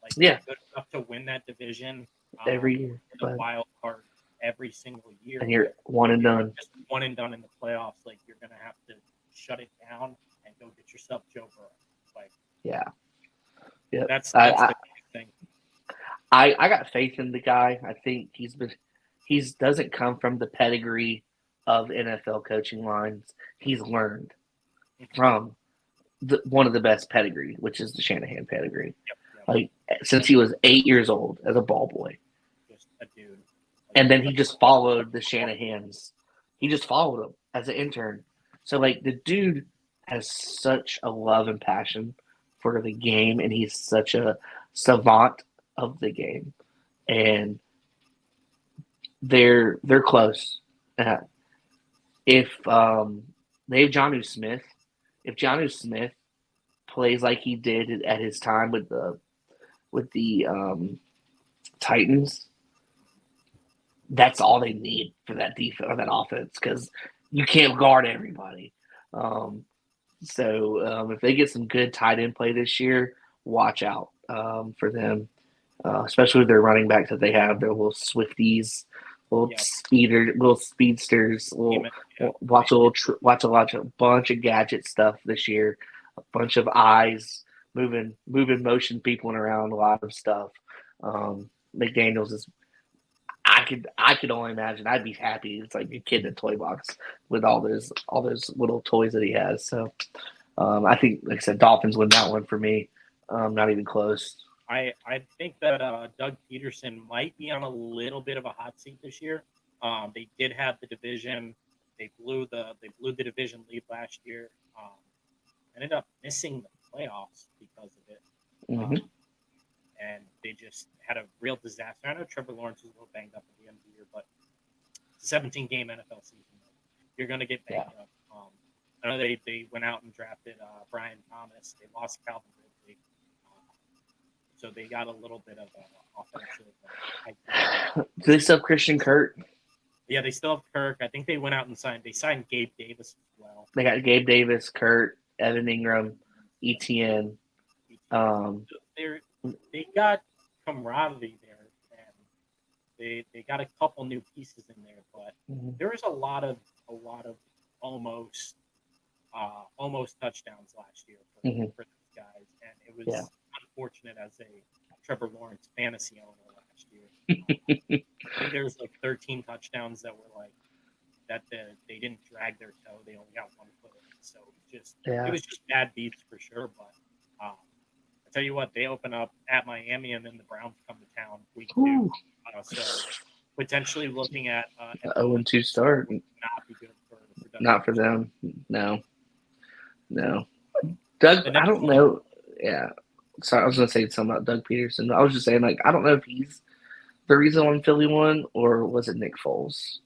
Like Yeah. they're good enough to win that division Every year, the wild card every single year. And you're one and done. Just one and done in the playoffs. Like you're gonna have to shut it down and go get yourself Joe Burrow. Like yeah. Yep. That's the thing. I got faith in the guy. I think he doesn't come from the pedigree of NFL coaching lines. He's learned from one of the best pedigree, which is the Shanahan pedigree. Yep. Like since he was 8 years old as a ball boy. Just a dude. And then he just followed the Shanahans. He just followed them as an intern. So like the dude has such a love and passion for the game, and he's such a savant of the game. And they're close. If they have Jonnu Smith, if Jonnu Smith plays like he did at his time with the Titans, that's all they need for that defense or that offense because you can't guard everybody. So if they get some good tight end play this year, watch out for them, especially with their running backs that they have. Their little Swifties, little speedsters. Watch a bunch of gadget stuff this year. A bunch of eyes moving motion people around. A lot of stuff. McDaniels is. I could only imagine. I'd be happy. It's like a kid in a toy box with all those little toys that he has. So I think, like I said, Dolphins win that one for me. Not even close. I think that Doug Peterson might be on a little bit of a hot seat this year. They did have the division. They blew the division lead last year. Ended up missing the playoffs because of it. Mm-hmm. And they just had a real disaster. I know Trevor Lawrence is a little banged up at the end of the year, but it's a 17-game NFL season. You're going to get banged up. I know they went out and drafted Brian Thomas. They lost Calvin Ridley. So they got a little bit of offensive. Do they still have Christian Kirk? Yeah, they still have Kirk. I think they went out and signed Gabe Davis as well. They got Gabe Davis, Kurt, Evan Ingram, ETN. They got camaraderie there, and they got a couple new pieces in there, but there was a lot of almost touchdowns last year for these guys, and it was unfortunate as a Trevor Lawrence fantasy owner last year. I think there was like 13 touchdowns that were like that they didn't drag their toe; they only got one foot in. So it was just bad beats for sure, but. I tell you what, they open up at Miami, and then the Browns come to town week 2. So potentially looking at 0-2 start. Not be good for not for them. No. Doug, I don't know. Yeah. Sorry, I was going to say something about Doug Peterson. I was just saying, like, I don't know if he's the reason why Philly won, or was it Nick Foles?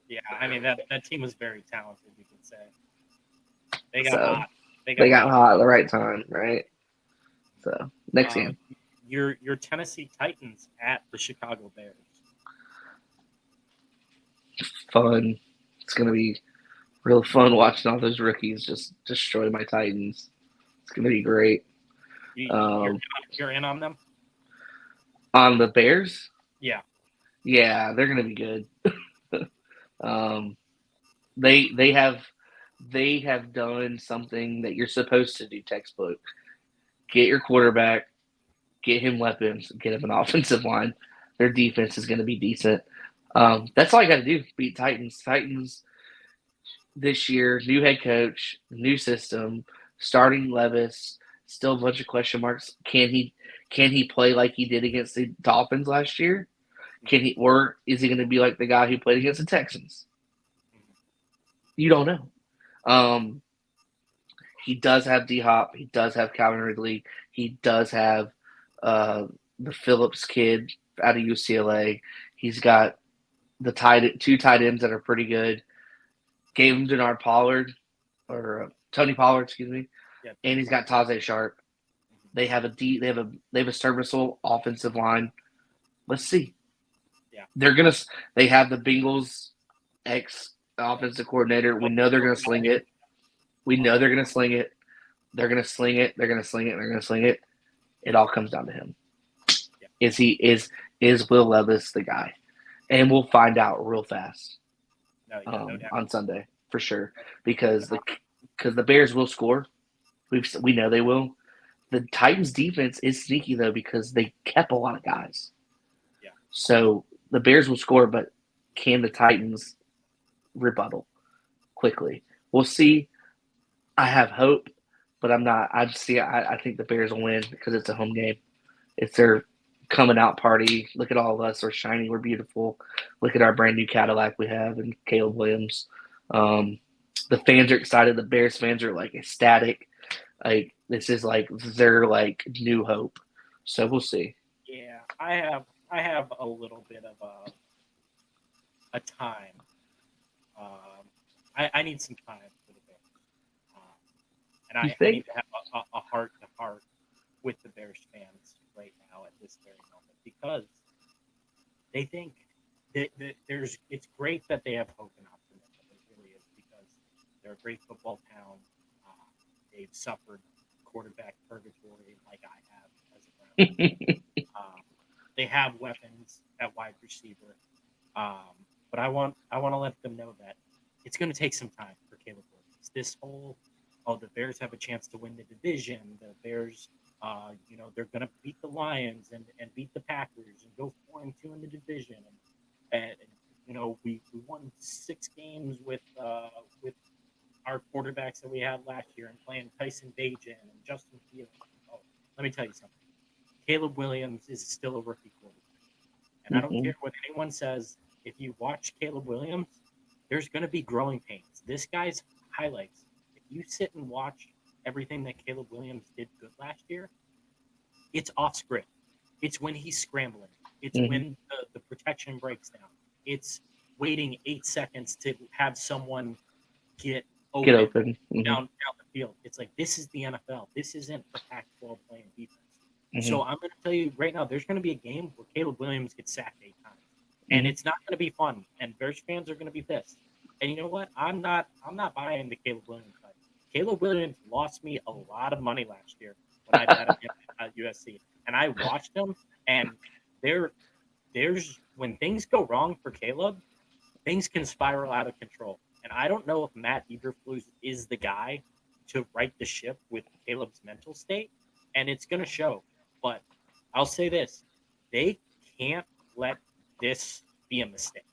Yeah, I mean, that team was very talented, you could say. They got hot. They got hot at the right time, right? So next game, your Tennessee Titans at the Chicago Bears. Fun. It's gonna be real fun watching all those rookies just destroy my Titans. It's gonna be great. Um, You're in on them. on the Bears, Yeah. yeah, they're gonna be good. um, they have done something that you're supposed to do. Textbook. Get your quarterback, get him weapons, get him an offensive line. Their defense is going to be decent. That's all I got to do. Beat Titans. Titans this year, new head coach, new system, starting Levis. Still a bunch of question marks. Can he play like he did against the Dolphins last year? Can he, or is he going to be like the guy who played against the Texans? You don't know. Um, he does have D Hop. He does have Calvin Ridley. He does have uh, the Phillips kid out of UCLA. He's got two tight ends that are pretty good. Gave him Denard Pollard or Tony Pollard, excuse me, Yeah. and he's got Tajay Sharp. They have a serviceable offensive line. Let's see. Yeah. They have the Bengals ex offensive coordinator. We know they're gonna sling it. We know they're gonna sling it. They're gonna sling it. They're gonna sling it. They're gonna sling it. It all comes down to him. Yeah. Is Will Levis the guy? And we'll find out real fast No doubt. on Sunday for sure because the Bears will score. We know they will. The Titans defense is sneaky though because they kept a lot of guys. Yeah. So the Bears will score, but can the Titans rebuttal quickly? We'll see. I have hope, but I'm not. I think the Bears will win because it's a home game. It's their coming out party. Look at all of us. We're shiny. We're beautiful. Look at our brand new Cadillac we have and Caleb Williams. The fans are excited. The Bears fans are like ecstatic. Like this is like their like new hope. So we'll see. Yeah, I have a little bit of a time. I need some time for the Bears, and You I think? need to have a heart to heart with the Bears fans right now at this very moment because they think that it's great that they have hope and optimism. It really is because they're a great football town. Uh, they've suffered quarterback purgatory like I have as a Browns fan. Um, they have weapons at wide receiver, um, but I want to let them know that it's going to take some time for Caleb Williams. This whole the Bears have a chance to win the division. The Bears, they're going to beat the Lions and beat the Packers and go 4-2 in the division. And we won 6 games with our quarterbacks that we had last year and playing Tyson Bagent and Justin Fields. Oh, let me tell you something. Caleb Williams is still a rookie quarterback. And I don't care what anyone says. If you watch Caleb Williams, there's going to be growing pains. This guy's highlights. If you sit and watch everything that Caleb Williams did good last year, it's off script. It's when he's scrambling. It's when the protection breaks down. It's waiting 8 seconds to have someone get open. Down the field. It's like this is the NFL. This isn't the Pac-12 playing defense. So I'm going to tell you right now, there's going to be a game where Caleb Williams gets sacked 8 times, and it's not going to be fun. And Bears fans are going to be pissed. And you know what? I'm not buying the Caleb Williams side. Caleb Williams lost me a lot of money last year when I had him at USC, and I watched him. And there's when things go wrong for Caleb, things can spiral out of control. And I don't know if Matt Eberflus is the guy to right the ship with Caleb's mental state, and it's going to show. But I'll say this: they can't let this be a mistake.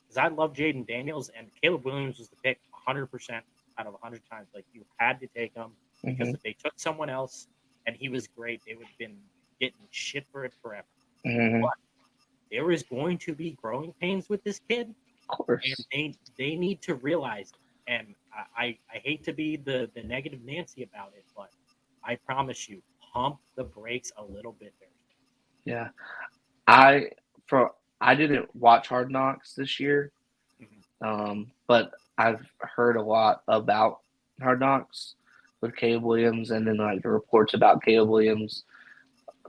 Because I love Jaden Daniels, and Caleb Williams was the pick 100% out of 100 times. Like, you had to take him because if they took someone else and he was great, they would have been getting shit for it forever. But there is going to be growing pains with this kid. Of course. And they need to realize it. And I hate to be the negative Nancy about it, but I promise you, pump the brakes a little bit there. Yeah. I didn't watch Hard Knocks this year, but I've heard a lot about Hard Knocks with Caleb Williams, and then like the reports about Caleb Williams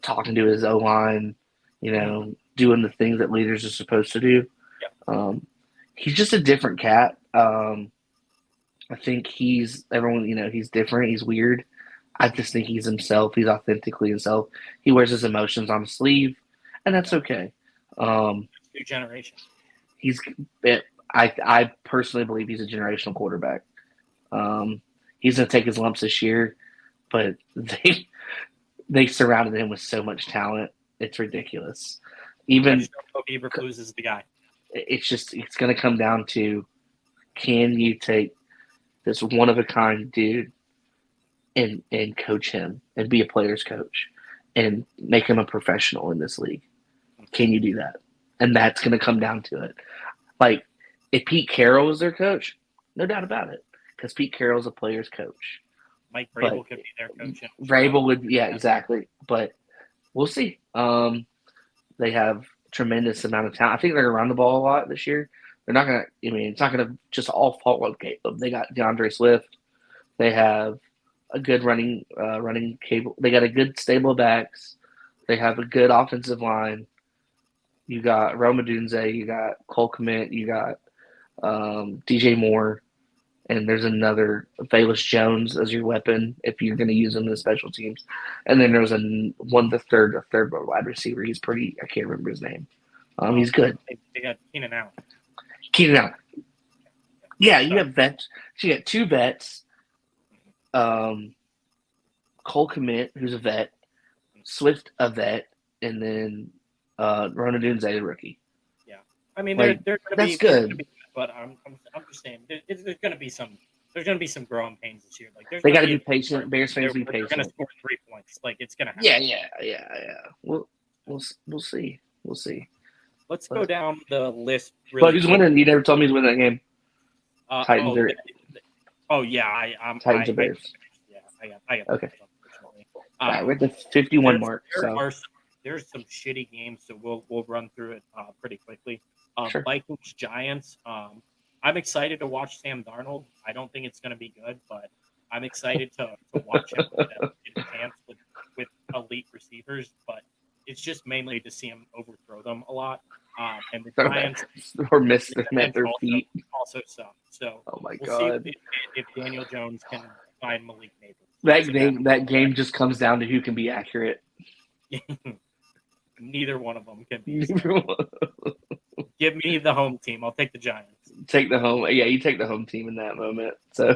talking to his O line, doing the things that leaders are supposed to do. Yep. He's just a different cat. I think he's different. He's weird. I just think he's himself. He's authentically himself. He wears his emotions on his sleeve, and that's okay. New generation. He's. I personally believe he's a generational quarterback. He's going to take his lumps this year, but they surrounded him with so much talent. It's ridiculous. I Even just don't know if Eberflus is the guy. it's going to come down to, can you take this one of a kind dude and coach him and be a player's coach and make him a professional in this league? Can you do that? And that's going to come down to it. Like, if Pete Carroll was their coach, no doubt about it, because Pete Carroll's a player's coach. Mike Vrabel could be their coach. Vrabel would, yeah, exactly. But we'll see. They have a tremendous amount of talent. I think they're going to run the ball a lot this year. They're not going to, I mean, it's not going to just all fall on Caleb. They got DeAndre Swift. They have a good running cable. They got a good stable of backs. They have a good offensive line. You got Rome Odunze. You got Cole Kmet. You got DJ Moore. And there's another Velus Jones as your weapon if you're going to use him in the special teams. And then there's a third wide receiver. He's pretty. I can't remember his name. He's good. They got Keenan Allen. Keenan Allen. Yeah, you have vets. So you got two vets. Cole Kmet, who's a vet. Swift, a vet, and then Rona Dunze, a rookie. Yeah, I mean Like, they're going to that's be good. But I'm just saying there's going to be some growing pains this year. Like They got to be patient. Bears fans be They're going to patient. score 3 points. Like it's going to Yeah, happen. We'll see. We'll see. Let's go down the list. But who's winning? You never told me who's winning that game. Titans or Titans or Bears. Yeah, I got okay. Unfortunately, We're at the 51 mark. There's some shitty games, so we'll run through it pretty quickly. Sure. Vikings Giants. I'm excited to watch Sam Darnold. I don't think it's going to be good, but I'm excited to watch him get a chance with elite receivers. But it's just mainly to see him overthrow them a lot. And the Giants or miss them at their feet. Also suck. So oh my we'll god, see if Daniel Jones can find Malik Nabers. That game just comes down to who can be accurate. Neither one of them can be. Give me the home team. I'll take the Giants. Take the home. Yeah, you take the home team in that moment. So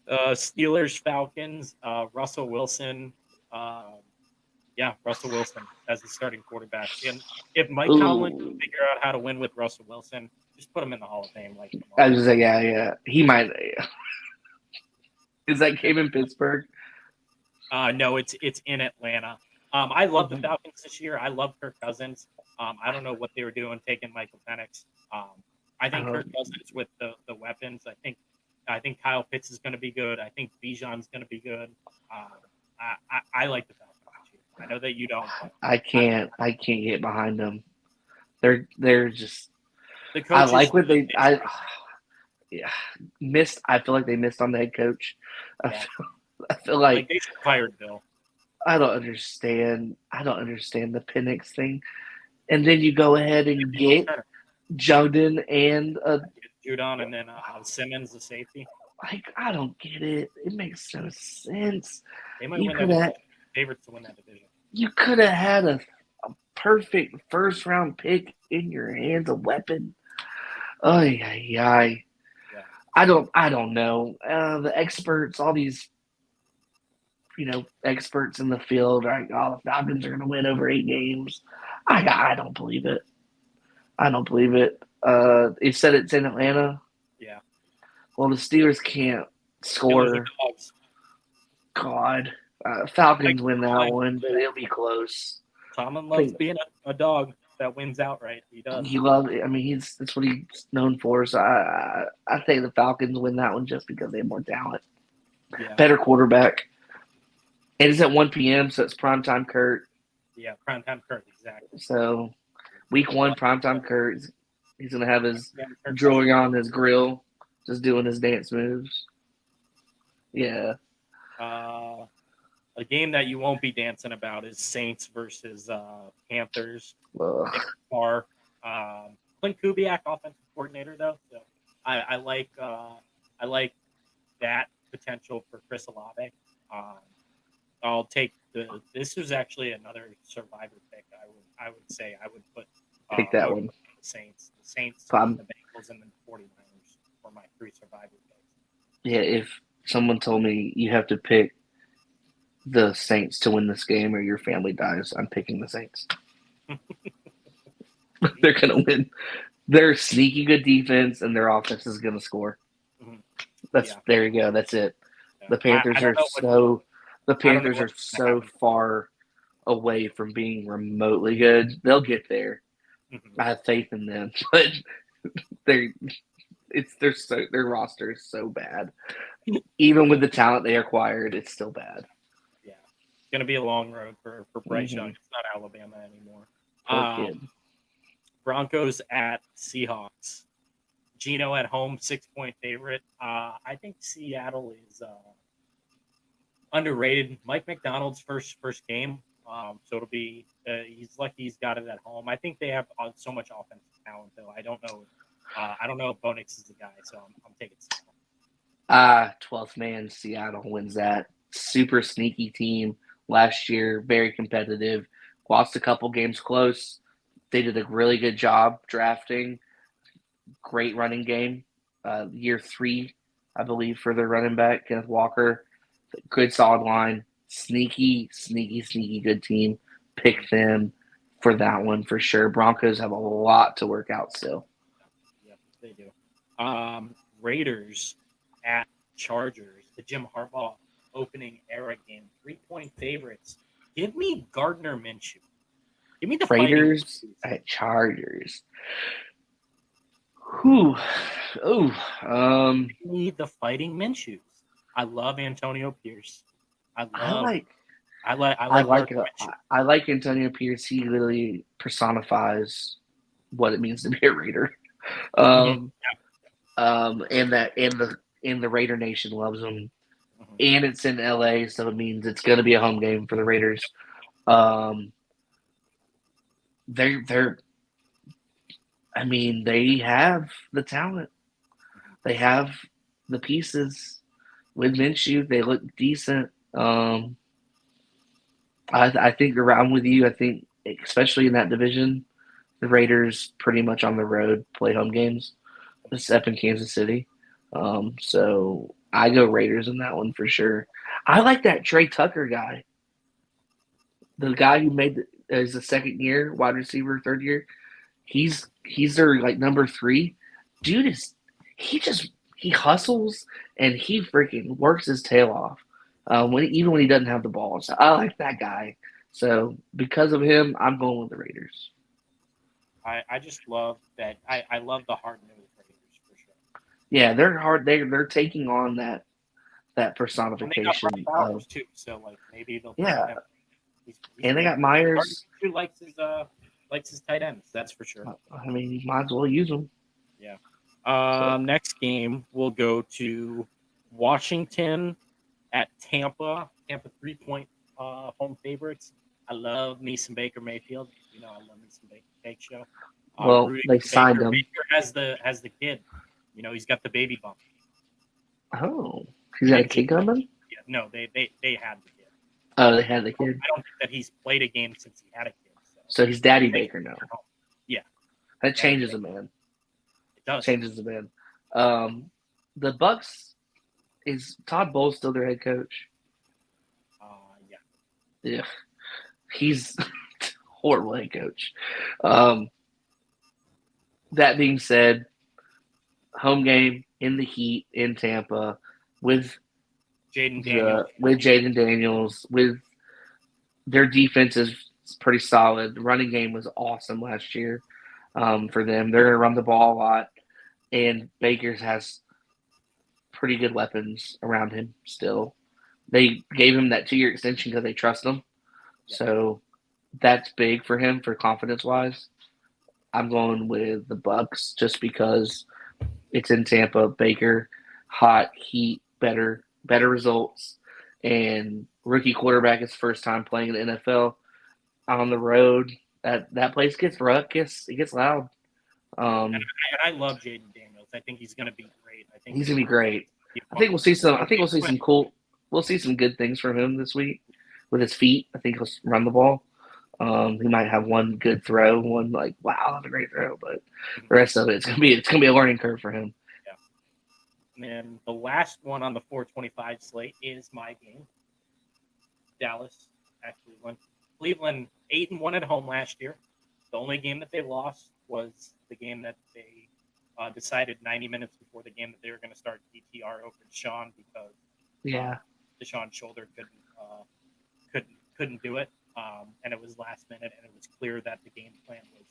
Steelers, Falcons, Russell Wilson. Russell Wilson as the starting quarterback. And if Mike Tomlin can figure out how to win with Russell Wilson, just put him in the Hall of Fame. Like I was just like, yeah, he might. Is that game in Pittsburgh? No, it's in Atlanta. I love the Falcons this year. I love Kirk Cousins. I don't know what they were doing taking Michael Penix. I think Kirk Cousins with the weapons. I think Kyle Pitts is going to be good. I think Bijan's going to be good. I like the Falcons this year. I know that you don't. I can't get behind them. They're just. The I like what they. Missed. I feel like they missed on the head coach. Yeah. I feel like they should have fired Bill. I don't understand the Penix thing. And then you go ahead and get Judon and Judon and then Simmons, the safety. Like, I don't get it. It makes no sense. They might win that division. Favorites to win that division. You could have had a perfect first round pick in your hands, a weapon. Yeah. I don't know. The experts, all these experts in the field are like, the Falcons are going to win over 8 games. I don't believe it. It said it's in Atlanta. Yeah. Well, the Steelers can't score. God. Falcons win that one, but it'll be close. Tomlin loves being a dog that wins outright. He does. He loves it. I mean, that's what he's known for. So I think the Falcons win that one just because they have more talent. Yeah. Better quarterback. It is at 1 p.m., so it's primetime Kurt. Yeah, primetime Kurt, exactly. So, week 1, primetime Kurt. He's going to have his drawing on his grill, just doing his dance moves. Yeah. A game that you won't be dancing about is Saints versus Panthers. Clint Kubiak, offensive coordinator, though. So I like that potential for Chris Olave. Um, I'll take the. This was actually another survivor pick. I would say I would put Pick that over one. The Saints, Um, the Bengals, and the 49ers for my three survivor yeah, if someone told me you have to pick the Saints to win this game or your family dies, I'm picking the Saints. They're picks. gonna win. They're sneaky good defense, and their offense is gonna score. Mhm. That's Yeah, there you go. That's it. yeah. The I Panthers don't are know what so the I don't know Panthers are what's going to so happen. far away from being remotely good. They'll get there. Mhm. I have faith in them, but they're their roster is so bad. Even with Gonna the talent they acquired, it's still bad. Yeah, it's gonna be a long road for Bryce Young. Hmm. It's not Alabama anymore. Poor kid. Broncos at Seahawks. Gino at home, 6-point favorite. I think Seattle is underrated. Mike McDonald's first game, so it'll be. He's lucky he's got it at home. I think they have so much offensive talent, though. I don't know. I don't know if Bo Nix is the guy, so I'm taking Seattle. 12th man, Seattle wins that. Super sneaky team last year, very competitive. Lost a couple games close. They did a really good job drafting. Great running game. Year 3, I believe, for their running back, Kenneth Walker. Good solid line. Sneaky good team. Pick them for that one for sure. Broncos have a lot to work out still. Yep, they do. Raiders at Chargers, the Jim Harbaugh opening era game. 3-point favorites. Give me Gardner Minshew. Give me the fighting Raiders Minshews. at Chargers. Whew. Oh, Give me the fighting Minshews. I love Antonio Pierce. I I love like I like Gardner Minshew. I like Antonio Pierce. He literally personifies what it means to be a Raider. Mhm. Um, and the Raider Nation loves him. Mhm. And it's in LA, so it means it's going to be a home game for the Raiders. Um, they're I mean they have the talent, they have the pieces. With Minshew, they look decent. I think around with you. I think especially in that division, the Raiders pretty much on the road play home games, except in Kansas City. So I go Raiders in that one for sure. I like that Trey Tucker guy, the guy who made is the second year wide receiver, third year. He's their like number 3. Dude is he hustles and he freaking works his tail off. Even when he doesn't have the ball, so I like that guy. So because of him, I'm going with the Raiders. I just love that. I love the hard nosed Raiders for sure. Yeah, they're hard. They're taking on that And they got Brock personification of Bowers too, so like maybe they'll take yeah, him. He's and they good. got Gardner Myers. Minshew likes his tight ends. That's for sure. I mean, you might as well use them. Yeah. So Next game we'll go to Washington at Tampa. Tampa 3-point home favorites. I love me some Baker Mayfield. You know I love me some Baker Show. well, Rooting they for signed Baker. him. Baker has the kid. You know he's got the baby bump. Oh, he's He got a didn't kid just coming. yeah, no they had the kid. Oh, they had the kid. I don't think that he's played a game since he had a kid. So So he's Daddy they Baker now. home. Yeah, That Daddy changes Baker. a man. It does. Changes the man. Um, the Bucks is Todd Bowles still their head coach? Yeah. Yeah, he's horrible head coach. Um, that being said, home game in the heat in Tampa with Jaden Daniels. Jaden Daniels with their defense is pretty solid. The running game was awesome last year for them. They're going to run the ball a lot, and Baker's has pretty good weapons around him still. They gave him that 2-year extension because they trust him. Yeah. So that's big for him for confidence wise. I'm going with the Bucks just because it's in Tampa. Baker, hot heat, better results, and rookie quarterback is first time playing in the NFL on the road. That place gets ruckus. It gets loud. Yeah, and Um, I love Jaden Daniels. I think he's going to be great. I think he's he's gonna be great. be I fun. think we'll see some. I It'll think be we'll a see swim. some cool. We'll see some good things from him this week with his feet. I think he'll run the ball. He might have one good throw, one like wow, that's a great throw, but Mhm. the rest of it, it's gonna be a learning curve for him. Yeah. And then the last one on the 425 slate is my game. Dallas at Cleveland. Cleveland 8-1 at home last year. The only game that they lost was the game that they decided 90 minutes before the game that they were going to start DTR over Deshaun because uh, Yeah, Deshaun's shoulder couldn't do it, and it was last minute, and it was clear that the game plan was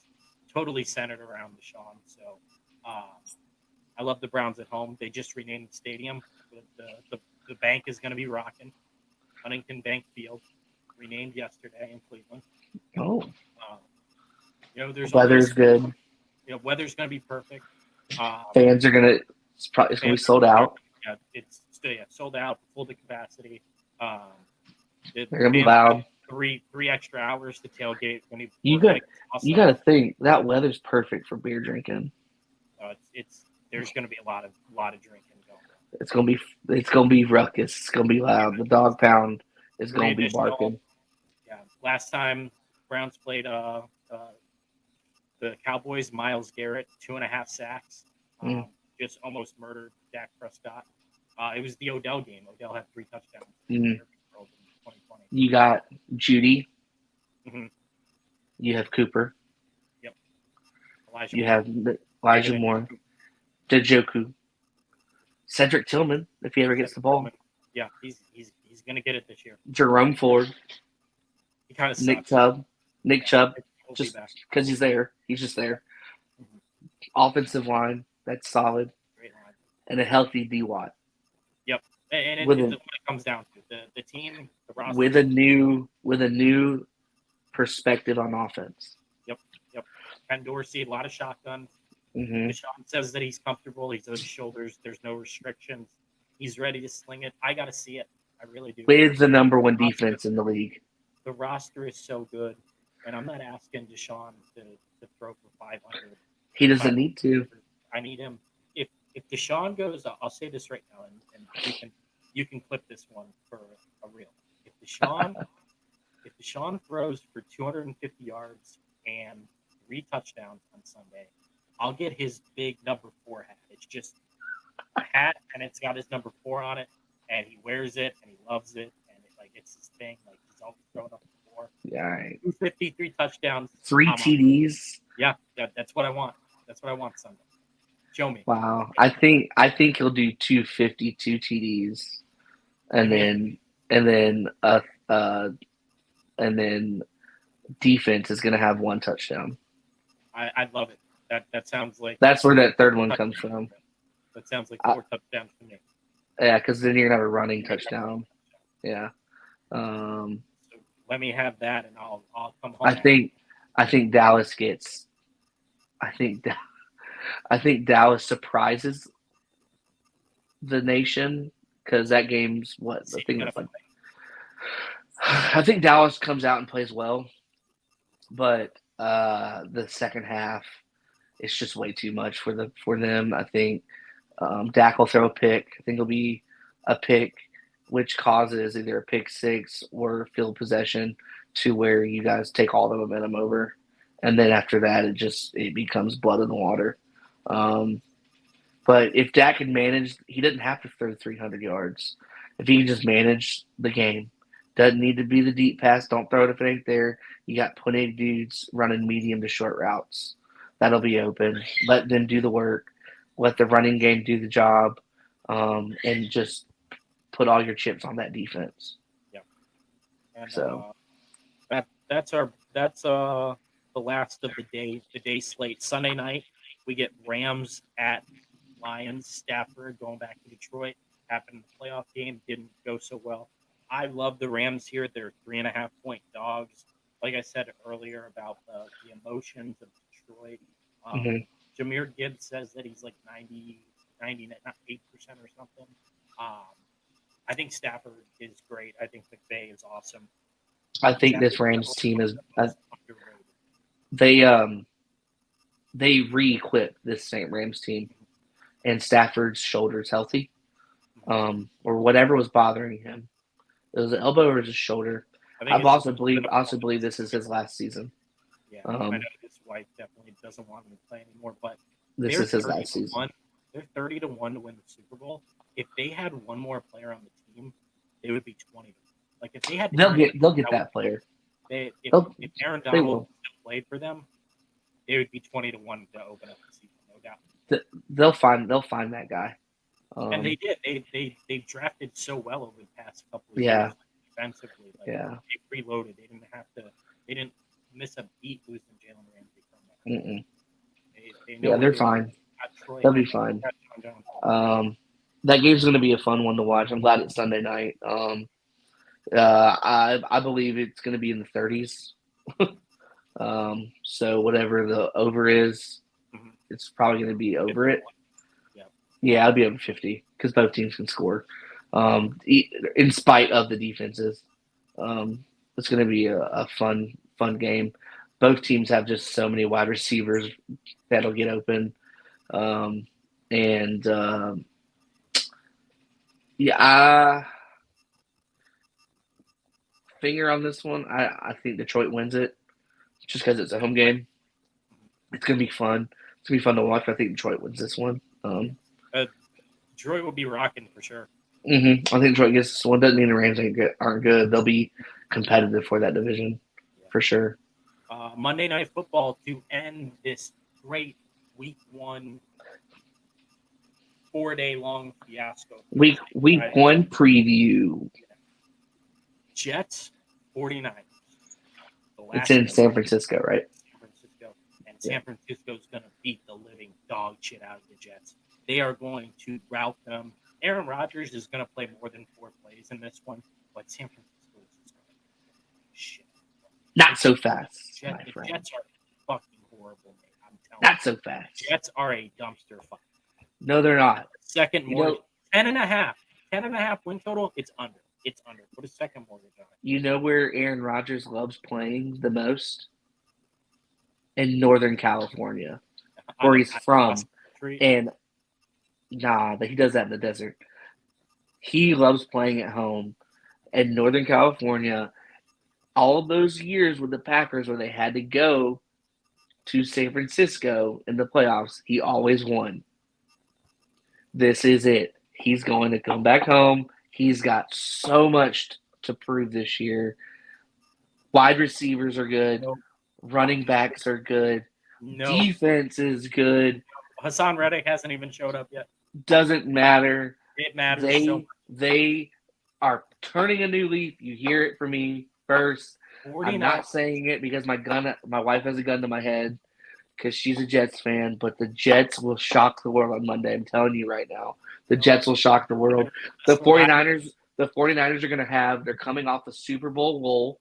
totally centered around Deshaun. So um, I love the Browns at home. They just renamed the stadium. The bank is going to be rocking. Huntington Bank Field, renamed yesterday in Cleveland. oh, Um, there's weather's always good. weather's going to be perfect. Um, Fans are gonna. It's gonna be fans sold are out. it's still sold out, full to capacity. Um, the They're gonna be fans get loud. three extra hours to tailgate when You before got kicks toss you got to off. think that weather's perfect for beer drinking. It's there's going to be a lot of drinking going on. It's gonna be ruckus. It's gonna be loud. The dog pound is Three gonna be additional. barking. Yeah, last time Browns played the Cowboys, Miles Garrett, 2.5 sacks, Mm, just almost murdered Dak Prescott. It was the Odell game. Odell had 3 touchdowns in mm. the World in 2020. You got Judy. Mm-hmm. You have Cooper. Yep, Elijah You Moore, have bigger Elijah than Moore. Njoku. Cedric Tillman, if he ever gets Cedric the ball. Tillman. Yeah, he's gonna get it this year. Jerome Ford. He kind of Nick sucks. Chubb. Nick Yeah, Chubb. he'll be Just back. because he's there. He's just Yeah, there. mm-hmm. Offensive line. That's solid. Great line. And a healthy D Watt. Yep, and With it's a what it comes down to. The team, the roster with is a new perspective on offense. yep, yep. Ken Dorsey, a lot of shotgun. Hmm. Deshaun says that he's comfortable. He's on his shoulders. There's no restrictions. He's ready to sling it. I got to see it. I really do. With the number one Roster, defense in the league. the roster is so good, and I'm not asking Deshaun to throw for 500. He doesn't need to. I need him. If Deshaun goes, I'll say this right now, and you can clip this one for a reel. If Deshaun throws for 250 yards and 3 touchdowns on Sunday, I'll get his big number 4 hat. It's just a hat, and it's got his number 4 on it, and he wears it, and he loves it, and it's his thing. Like he's always throwing up the 4. Yeah, all right. 253 touchdowns. Three TDs. Yeah, that's what I want. That's what I want Sunday. Show me. Wow. I think he'll do 252 TDs, and Give me then and then and then defense is going to have one touchdown. I love it. That sounds like That's where that third one comes from. That sounds like 4 touchdowns to me. Yeah, because then you're going to have a running touchdown. Yeah. So let me have that, and I'll come home. I think Dallas gets. I think Dallas surprises the nation because that game's what the thing was like. I think Dallas comes out and plays well, but the second half it's just way too much for them. I think Dak will throw a pick. I think it'll be a pick, which causes either a pick six or field possession to where you guys take all the momentum over, and then after that it becomes blood in the water. But if Dak can manage, he doesn't have to throw 300 yards. If he can just manage the game, doesn't need to be the deep pass. Don't throw it if it ain't there. You got plenty of dudes running medium to short routes. That'll be open. Let them do the work. Let the running game do the job, and just put all your chips on that defense. Yeah, and So that's the last of the day slate. Sunday night we get Rams at Lions. Stafford going back to Detroit. Happened in the playoff game, didn't go so well. I love the Rams here. They're 3.5-point dogs. Like I said earlier about the emotions of Detroit. mhm. Jahmyr Gibbs says that he's like 90, not 8% or something. I think Stafford is great. I think McVay is awesome. I think this Stafford's Rams team is underrated. they re-equipped this St. Rams team, and Stafford's shoulder's healthy. or whatever was bothering him. It was an elbow or his shoulder. I I think it's just also believe this is his last season. Yeah, I know his wife definitely doesn't want him to play anymore, but This they're is his 30 last to season. 1. They're 30 to 1 to win the Super Bowl. If they had one more player on the team, they would be 20 to 1. Like if they had They'll get that player. If Aaron They Donald will. still played for them, they would be 20 to 1 to open up the season, no doubt. They'll find that guy. And they did. They drafted so well over the past couple of Yeah. years defensively. Like Yeah. they preloaded. They didn't have to. They didn't miss a beat losing Jalen Ramsey from that. Mm-mm. They know Yeah, they're fine. They'll be fine. That game's going to be a fun one to watch. I'm glad it's Sunday night. I believe it's going to be in the 30s. So whatever the over is, it's probably going to be over it. Yeah, I'll be over 50 because both teams can score. In spite of the defenses, it's going to be a fun game. Both teams have just so many wide receivers that'll get open, and yeah, finger on this one. I think Detroit wins it just because it's a home game. It's going to be fun. It's going to be fun to watch. I think Detroit wins this one. Detroit will be rocking for sure. I think Detroit gets this one. Doesn't mean the Rams aren't good. They'll be competitive for that division for sure. Monday Night Football to end this great Week 1 4-day-long fiasco. Week 1 preview. Jets 49ers. It's in San Francisco, right? San Francisco. And San Francisco's going to beat the living dog shit out of the Jets. They are going to rout them. Aaron Rodgers is going to play more than 4 plays in this one, but San Francisco is just going to shit. Not so fast, my friend. The Jets are fucking horrible, man. I'm telling you. Not so fast. Jets are a dumpster fire. No, they're not. Second mortgage. 10.5. 10.5 win total. It's under. It's under. Put a second mortgage on it. You know where Aaron Rodgers loves playing the most? In Northern California, where he's from. And but he does that in the desert. He loves playing at home in Northern California. All of those years with the Packers where they had to go to San Francisco in the playoffs, he always won. This is it. He's going to come back home. He's got so much to prove this year. Wide receivers are good. Nope. Running backs are good. Nope. Defense is good. Hassan Reddick hasn't even showed up yet. Doesn't matter. It matters. They are turning a new leaf. You hear it from me first. 49. I'm not saying it because my wife has a gun to my head because she's a Jets fan, but the Jets will shock the world on Monday. I'm telling you right now. The Jets will shock the world. The 49ers are they're coming off the Super Bowl lull.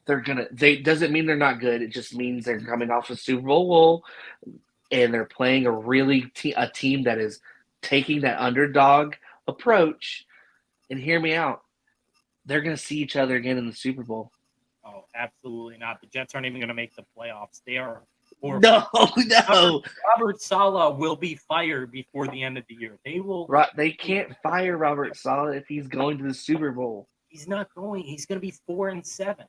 Doesn't mean they're not good. It just means they're coming off the Super Bowl lull, and they're playing a team that is taking that underdog approach. And hear me out. They're going to see each other again in the Super Bowl. Oh, absolutely not. The Jets aren't even going to make the playoffs. They are horrible. No. Robert Saleh will be fired before the end of the year. They can't fire Robert Saleh if he's going to the Super Bowl. He's not going. He's going to be 4-7.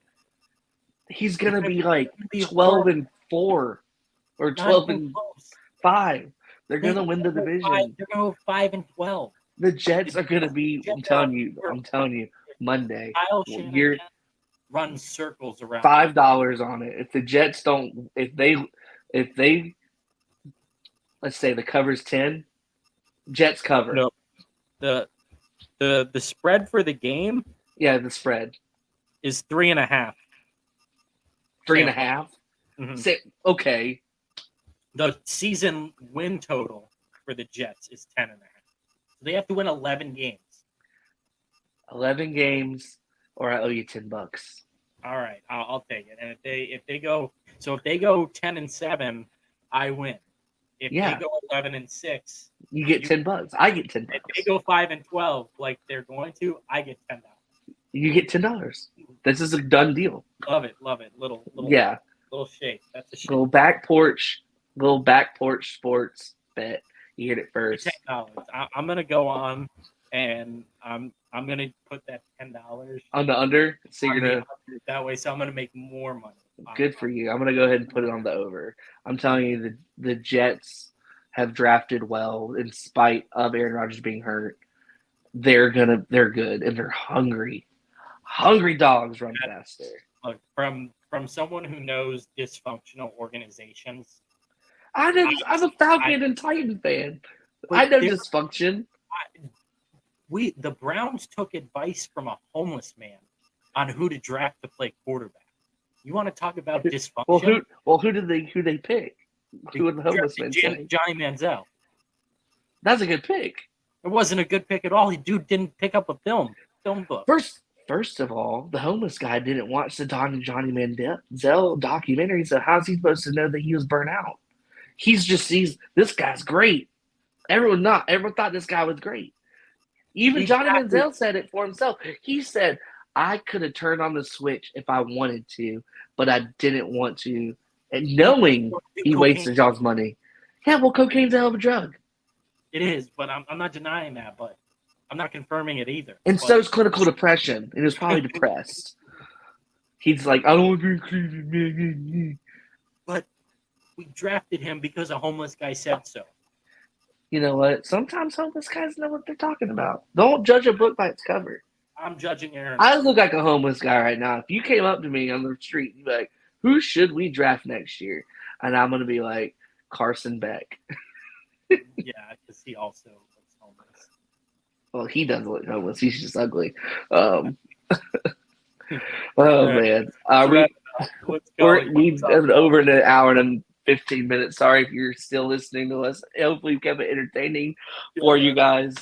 He's going to be like 12-4 or 12-5. They're going to win the division. They're going to go 5-12. The Jets are going to be. I'm telling you, Monday. You're run circles around. $5 on it. If the Jets don't, if they, let's say the cover's 10, Jets cover. No, the spread for the game. Yeah, the spread is 3.5. 3.5. Mm-hmm. Okay. The season win total for the Jets is 10.5. So they have to win 11 games. 11 games, or I owe you $10. All right, I'll take it. And if they go 10-7, I win. If they go 11-6, you get $10. I get $10. If they go 5-12, like they're going to, I get $10. You get $10. This is a done deal. Love it. Little shake. That's a shake. Little back porch sports bet. You heard it first. $10. I'm gonna go on and I'm gonna put that $10 on the under. So on you're the gonna under that way, so I'm gonna make more money. good for you. I'm gonna go ahead and put it on the over. I'm telling you, the Jets have drafted well in spite of Aaron Rodgers being hurt. They're good and they're hungry. Hungry dogs run faster. Look, from someone who knows dysfunctional organizations, I'm a I Falcon and Titan fan. but I know there dysfunction. the Browns took advice from a homeless man on who to draft to play quarterback. You want to talk about dysfunction? Who they pick? Who would the homeless man say? Johnny Manziel. That's a good pick. It wasn't a good pick at all. The dude didn't pick up a film book. First of all, the homeless guy didn't watch the Johnny Manziel documentary, so how's he supposed to know that he was burnt out? He's just sees this guy's great. Everyone thought this guy was great. Even Johnny Manziel said it for himself. He said, I could have turned on the switch if I wanted to, but I didn't want to. And knowing he wasted y'all's money. Yeah, well, cocaine's a hell of a drug. It is, but I'm not denying that, but I'm not confirming it either. And so is clinical depression. And he was probably depressed. He's like, I don't want to be crazy. But we drafted him because a homeless guy said so. You know what? Sometimes homeless guys know what they're talking about. Don't judge a book by its cover. I'm judging Aaron. I look like a homeless guy right now. If you came up to me on the street, you'd be like, who should we draft next year? And I'm going to be like, Carson Beck. Yeah, because he also looks homeless. Well, he doesn't look homeless. He's just ugly. Oh, man. We've been over an hour and 15 minutes. Sorry if you're still listening to us. Hopefully, we've kept it entertaining for you guys.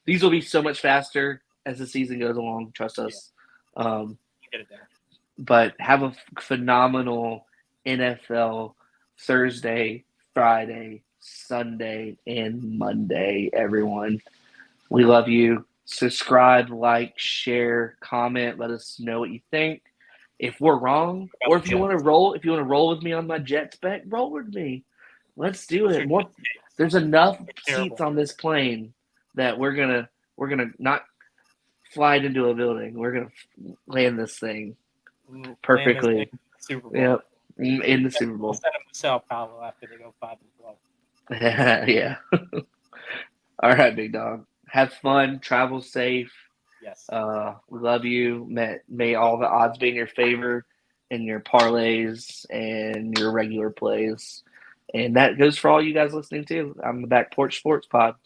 These will be so much faster as the season goes along. Trust us. But have a phenomenal NFL Thursday, Friday, Sunday, and Monday, everyone. We love you. Subscribe, like, share, comment. Let us know what you think. If we're wrong, or if you want to roll with me on my Jets bet, roll with me. Let's do it. There's enough seats on this plane that we're gonna not fly it into a building. We're gonna land this thing perfectly. Super Bowl. Yep, in the Super Bowl. We'll send them to Sao Paulo after they go 5-12. Yeah. All right, big dog. Have fun. Travel safe. Yes. We love you. May all the odds be in your favor in your parlays and your regular plays. And that goes for all you guys listening too. I'm the Back Porch Sports Pod.